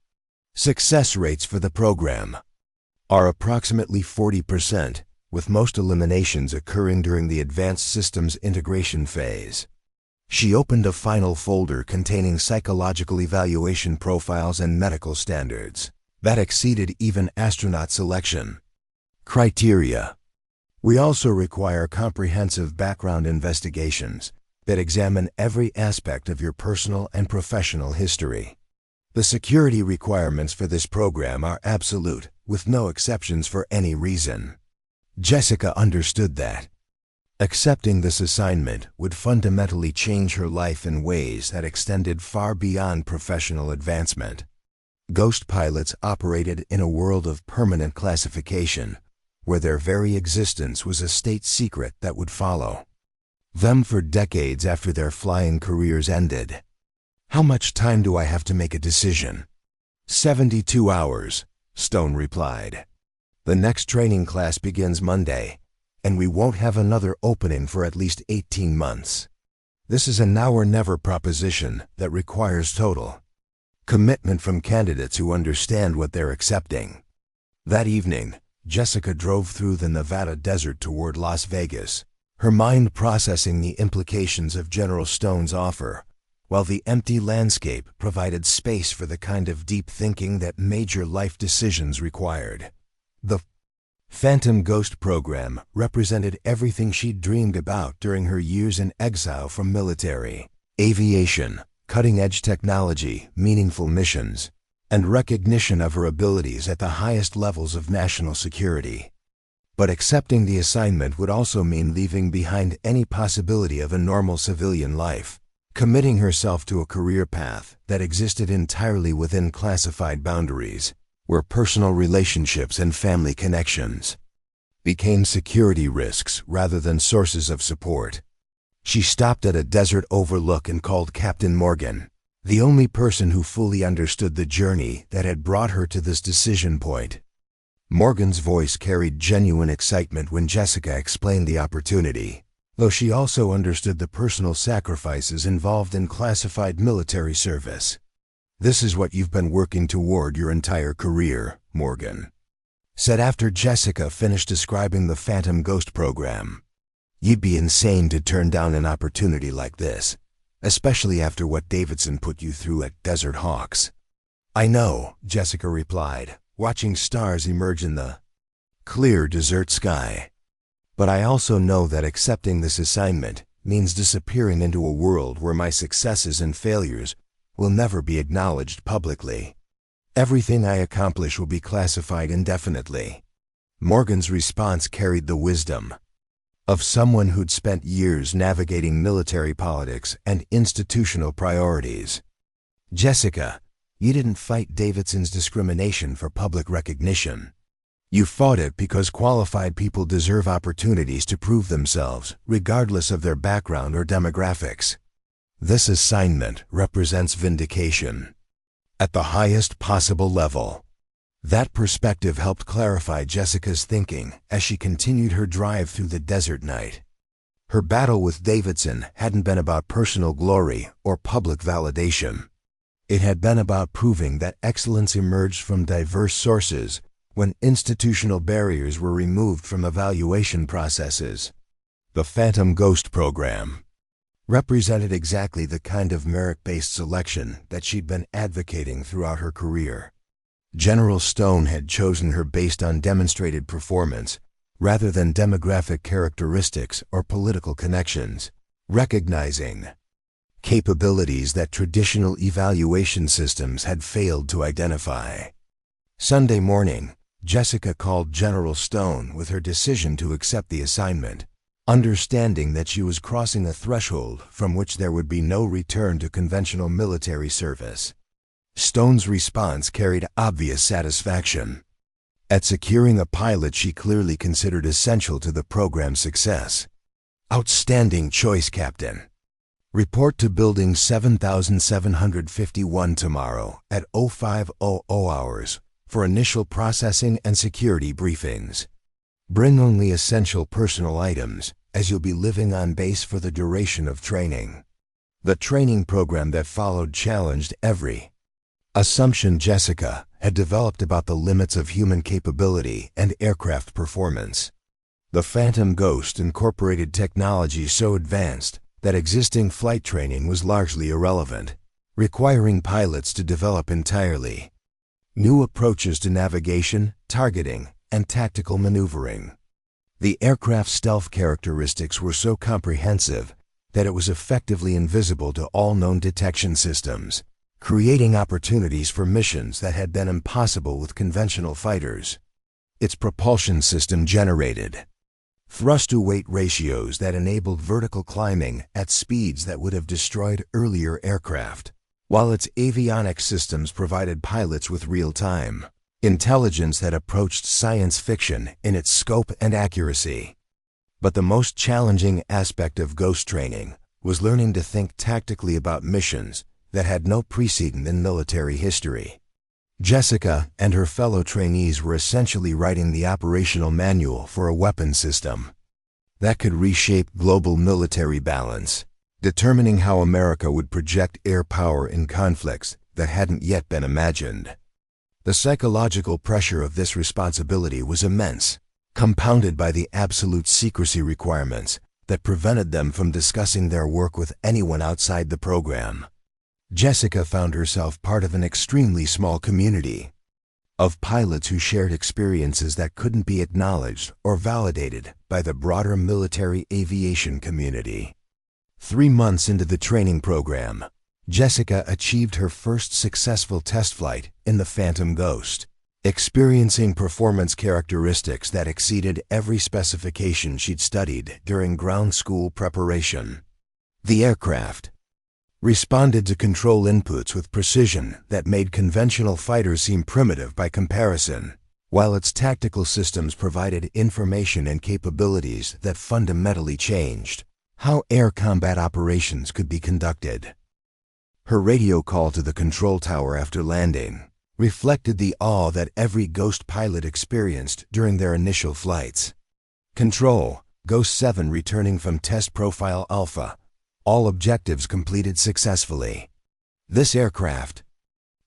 Success rates for the program are approximately 40%, with most eliminations occurring during the advanced systems integration phase." She opened a final folder containing psychological evaluation profiles and medical standards that exceeded even astronaut selection criteria. "We also require comprehensive background investigations that examine every aspect of your personal and professional history. The security requirements for this program are absolute, with no exceptions for any reason." Jessica understood that accepting this assignment would fundamentally change her life in ways that extended far beyond professional advancement. Ghost pilots operated in a world of permanent classification, where their very existence was a state secret that would follow them for decades after their flying careers ended. "How much time do I have to make a decision?" 72 hours, Stone replied. "The next training class begins Monday, and we won't have another opening for at least 18 months. This is a now or never proposition that requires total commitment from candidates who understand what they're accepting." That evening, Jessica drove through the Nevada desert toward Las Vegas, her mind processing the implications of General Stone's offer, while the empty landscape provided space for the kind of deep thinking that major life decisions required. The Phantom Ghost program represented everything she'd dreamed about during her years in exile from military aviation, cutting-edge technology, meaningful missions, and recognition of her abilities at the highest levels of national security. But accepting the assignment would also mean leaving behind any possibility of a normal civilian life, committing herself to a career path that existed entirely within classified boundaries, where personal relationships and family connections became security risks rather than sources of support. She stopped at a desert overlook and called Captain Morgan, the only person who fully understood the journey that had brought her to this decision point. Morgan's voice carried genuine excitement when Jessica explained the opportunity, though she also understood the personal sacrifices involved in classified military service. "This is what you've been working toward your entire career," Morgan said after Jessica finished describing the Phantom Ghost program. "You'd be insane to turn down an opportunity like this, especially after what Davidson put you through at Desert Hawks." "I know," Jessica replied, watching stars emerge in the clear desert sky. "But I also know that accepting this assignment means disappearing into a world where my successes and failures will never be acknowledged publicly. Everything I accomplish will be classified indefinitely." Morgan's response carried the wisdom of someone who'd spent years navigating military politics and institutional priorities. "Jessica, you didn't fight Davidson's discrimination for public recognition. You fought it because qualified people deserve opportunities to prove themselves, regardless of their background or demographics. This assignment represents vindication at the highest possible level." That perspective helped clarify Jessica's thinking as she continued her drive through the desert night. Her battle with Davidson hadn't been about personal glory or public validation. It had been about proving that excellence emerged from diverse sources when institutional barriers were removed from evaluation processes. The Phantom Ghost program represented exactly the kind of merit-based selection that she'd been advocating throughout her career. General Stone had chosen her based on demonstrated performance, rather than demographic characteristics or political connections, recognizing capabilities that traditional evaluation systems had failed to identify. Sunday morning, Jessica called General Stone with her decision to accept the assignment, understanding that she was crossing a threshold from which there would be no return to conventional military service. Stone's response carried obvious satisfaction. At securing a pilot she clearly considered essential to the program's success. Outstanding choice, Captain. Report to Building 7751 tomorrow at 0500 hours for initial processing and security briefings. Bring only essential personal items, as you'll be living on base for the duration of training. The training program that followed challenged every assumption Jessica had developed about the limits of human capability and aircraft performance. The Phantom Ghost incorporated technology so advanced that existing flight training was largely irrelevant, requiring pilots to develop entirely new approaches to navigation, targeting, and tactical maneuvering. The aircraft's stealth characteristics were so comprehensive that it was effectively invisible to all known detection systems, creating opportunities for missions that had been impossible with conventional fighters. Its propulsion system generated thrust-to-weight ratios that enabled vertical climbing at speeds that would have destroyed earlier aircraft, while its avionics systems provided pilots with real-time intelligence that approached science fiction in its scope and accuracy. But the most challenging aspect of Ghost training was learning to think tactically about missions that had no precedent in military history. Jessica and her fellow trainees were essentially writing the operational manual for a weapon system that could reshape global military balance, determining how America would project air power in conflicts that hadn't yet been imagined. The psychological pressure of this responsibility was immense, compounded by the absolute secrecy requirements that prevented them from discussing their work with anyone outside the program. Jessica found herself part of an extremely small community of pilots who shared experiences that couldn't be acknowledged or validated by the broader military aviation community. 3 months into the training program, Jessica achieved her first successful test flight in the Phantom Ghost, experiencing performance characteristics that exceeded every specification she'd studied during ground school preparation. The aircraft responded to control inputs with precision that made conventional fighters seem primitive by comparison, while its tactical systems provided information and capabilities that fundamentally changed how air combat operations could be conducted. Her radio call to the control tower after landing reflected the awe that every Ghost pilot experienced during their initial flights. Control, Ghost 7 returning from Test Profile Alpha. All objectives completed successfully. This aircraft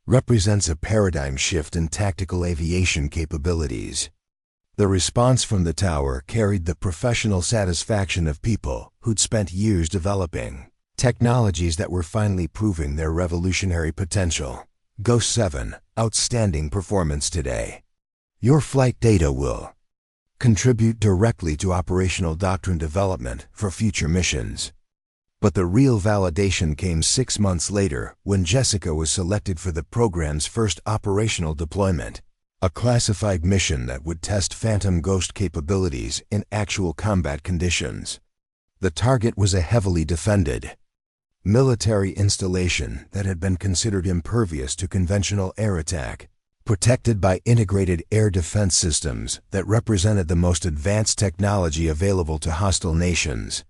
represents a paradigm shift in tactical aviation capabilities. The response from the tower carried the professional satisfaction of people who'd spent years developing technologies that were finally proving their revolutionary potential. Ghost 7, outstanding performance today. Your flight data will contribute directly to operational doctrine development for future missions. But the real validation came 6 months later when Jessica was selected for the program's first operational deployment, a classified mission that would test Phantom Ghost capabilities in actual combat conditions. The target was a heavily defended military installation that had been considered impervious to conventional air attack, protected by integrated air defense systems that represented the most advanced technology available to hostile nations.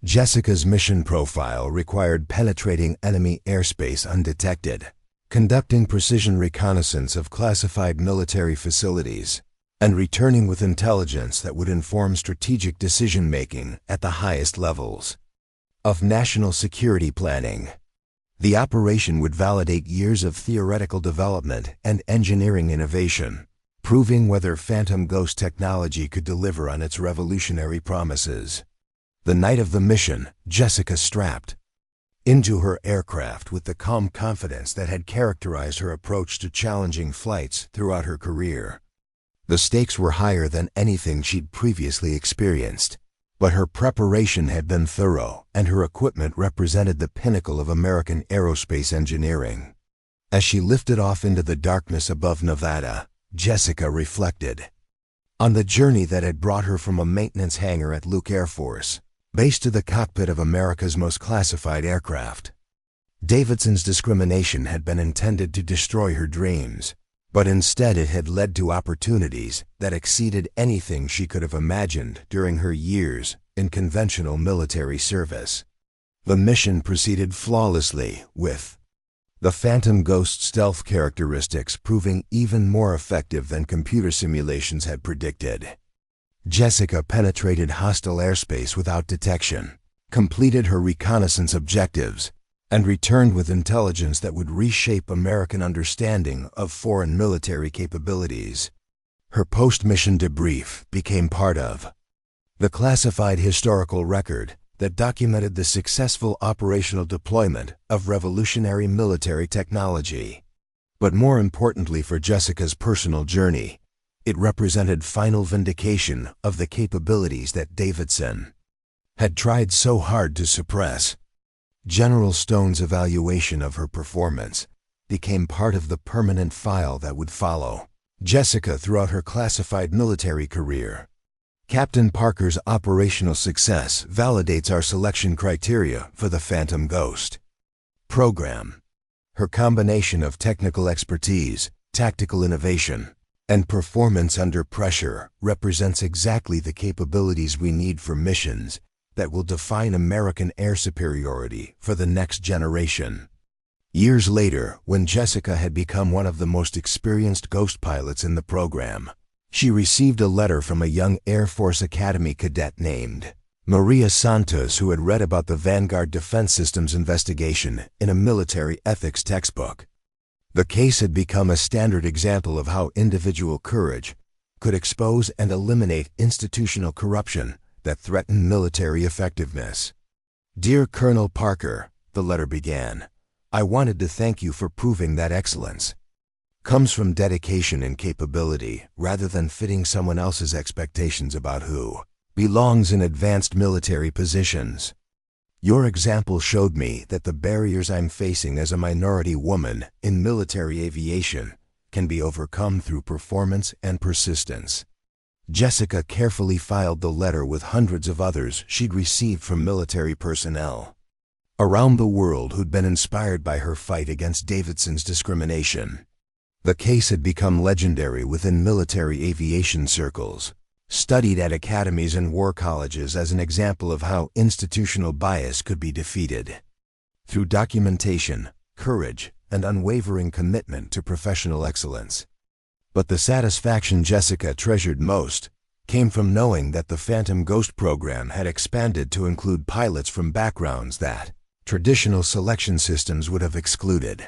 Jessica's mission profile required penetrating enemy airspace undetected, conducting precision reconnaissance of classified military facilities, and returning with intelligence that would inform strategic decision-making at the highest levels of national security planning. The operation would validate years of theoretical development and engineering innovation, proving whether Phantom Ghost technology could deliver on its revolutionary promises. The night of the mission, Jessica strapped into her aircraft with the calm confidence that had characterized her approach to challenging flights throughout her career. The stakes were higher than anything she'd previously experienced, but her preparation had been thorough, and her equipment represented the pinnacle of American aerospace engineering. As she lifted off into the darkness above Nevada, Jessica reflected on the journey that had brought her from a maintenance hangar at Luke Air Force Base to the cockpit of America's most classified aircraft. Davidson's discrimination had been intended to destroy her dreams, but instead it had led to opportunities that exceeded anything she could have imagined during her years in conventional military service. The mission proceeded flawlessly, with the Phantom Ghost stealth characteristics proving even more effective than computer simulations had predicted. Jessica penetrated hostile airspace without detection, completed her reconnaissance objectives, and returned with intelligence that would reshape American understanding of foreign military capabilities. Her post-mission debrief became part of the classified historical record that documented the successful operational deployment of revolutionary military technology. But more importantly for Jessica's personal journey, it represented final vindication of the capabilities that Davidson had tried so hard to suppress. General Stone's evaluation of her performance became part of the permanent file that would follow Jessica throughout her classified military career. Captain Parker's operational success validates our selection criteria for the Phantom Ghost program. Her combination of technical expertise, tactical innovation, and performance under pressure represents exactly the capabilities we need for missions that will define American air superiority for the next generation. Years later, when Jessica had become one of the most experienced ghost pilots in the program, she received a letter from a young Air Force Academy cadet named Maria Santos, who had read about the Vanguard Defense Systems investigation in a military ethics textbook. The case had become a standard example of how individual courage could expose and eliminate institutional corruption that threatened military effectiveness. "Dear Colonel Parker," the letter began, "I wanted to thank you for proving that excellence comes from dedication and capability rather than fitting someone else's expectations about who belongs in advanced military positions. Your example showed me that the barriers I'm facing as a minority woman in military aviation can be overcome through performance and persistence." Jessica carefully filed the letter with hundreds of others she'd received from military personnel around the world who'd been inspired by her fight against Davidson's discrimination. The case had become legendary within military aviation circles, studied at academies and war colleges as an example of how institutional bias could be defeated through documentation, courage, and unwavering commitment to professional excellence. But the satisfaction Jessica treasured most came from knowing that the Phantom Ghost program had expanded to include pilots from backgrounds that traditional selection systems would have excluded.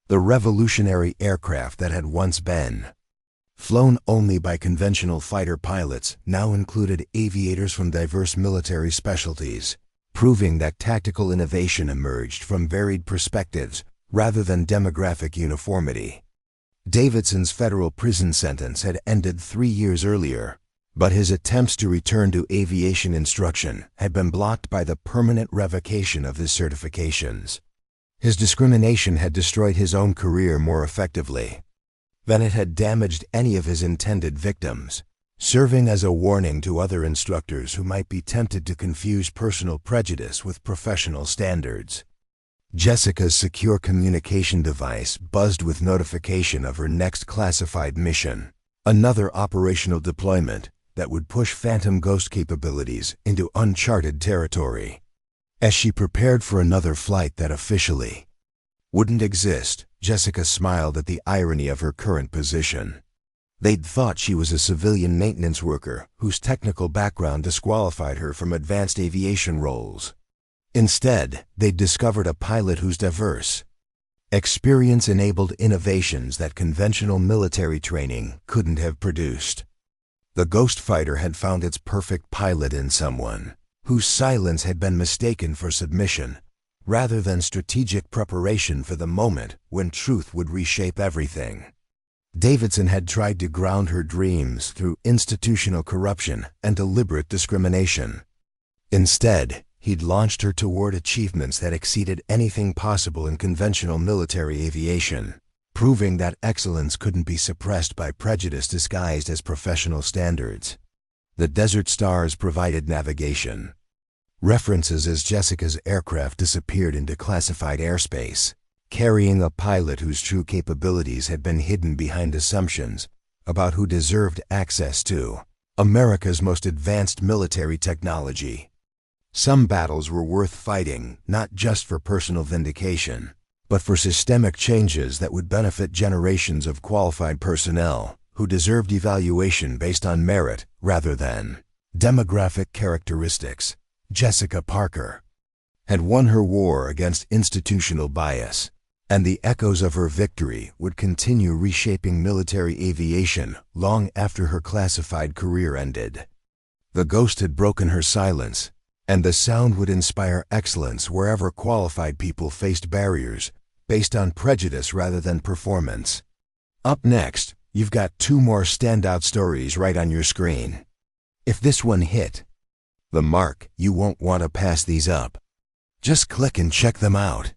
The revolutionary aircraft that had once been flown only by conventional fighter pilots now included aviators from diverse military specialties, proving that tactical innovation emerged from varied perspectives rather than demographic uniformity. Davidson's federal prison sentence had ended 3 years earlier, but his attempts to return to aviation instruction had been blocked by the permanent revocation of his certifications. His discrimination had destroyed his own career more effectively than it had damaged any of his intended victims, serving as a warning to other instructors who might be tempted to confuse personal prejudice with professional standards. Jessica's secure communication device buzzed with notification of her next classified mission, another operational deployment that would push Phantom Ghost capabilities into uncharted territory. As she prepared for another flight that officially wouldn't exist, Jessica smiled at the irony of her current position. They'd thought she was a civilian maintenance worker whose technical background disqualified her from advanced aviation roles. Instead, they'd discovered a pilot whose diverse experience enabled innovations that conventional military training couldn't have produced. The Ghost Fighter had found its perfect pilot in someone whose silence had been mistaken for submission, rather than strategic preparation for the moment when truth would reshape everything. Davidson had tried to ground her dreams through institutional corruption and deliberate discrimination. Instead, he'd launched her toward achievements that exceeded anything possible in conventional military aviation, proving that excellence couldn't be suppressed by prejudice disguised as professional standards. The Desert Stars provided navigation. References as Jessica's aircraft disappeared into classified airspace, carrying a pilot whose true capabilities had been hidden behind assumptions about who deserved access to America's most advanced military technology. Some battles were worth fighting, not just for personal vindication, but for systemic changes that would benefit generations of qualified personnel who deserved evaluation based on merit rather than demographic characteristics. Jessica Parker had won her war against institutional bias, and the echoes of her victory would continue reshaping military aviation long after her classified career ended. The ghost had broken her silence, and the sound would inspire excellence wherever qualified people faced barriers based on prejudice rather than performance. Up next, you've got 2 more standout stories right on your screen. If this one hit the mark, you won't want to pass these up. Just click and check them out.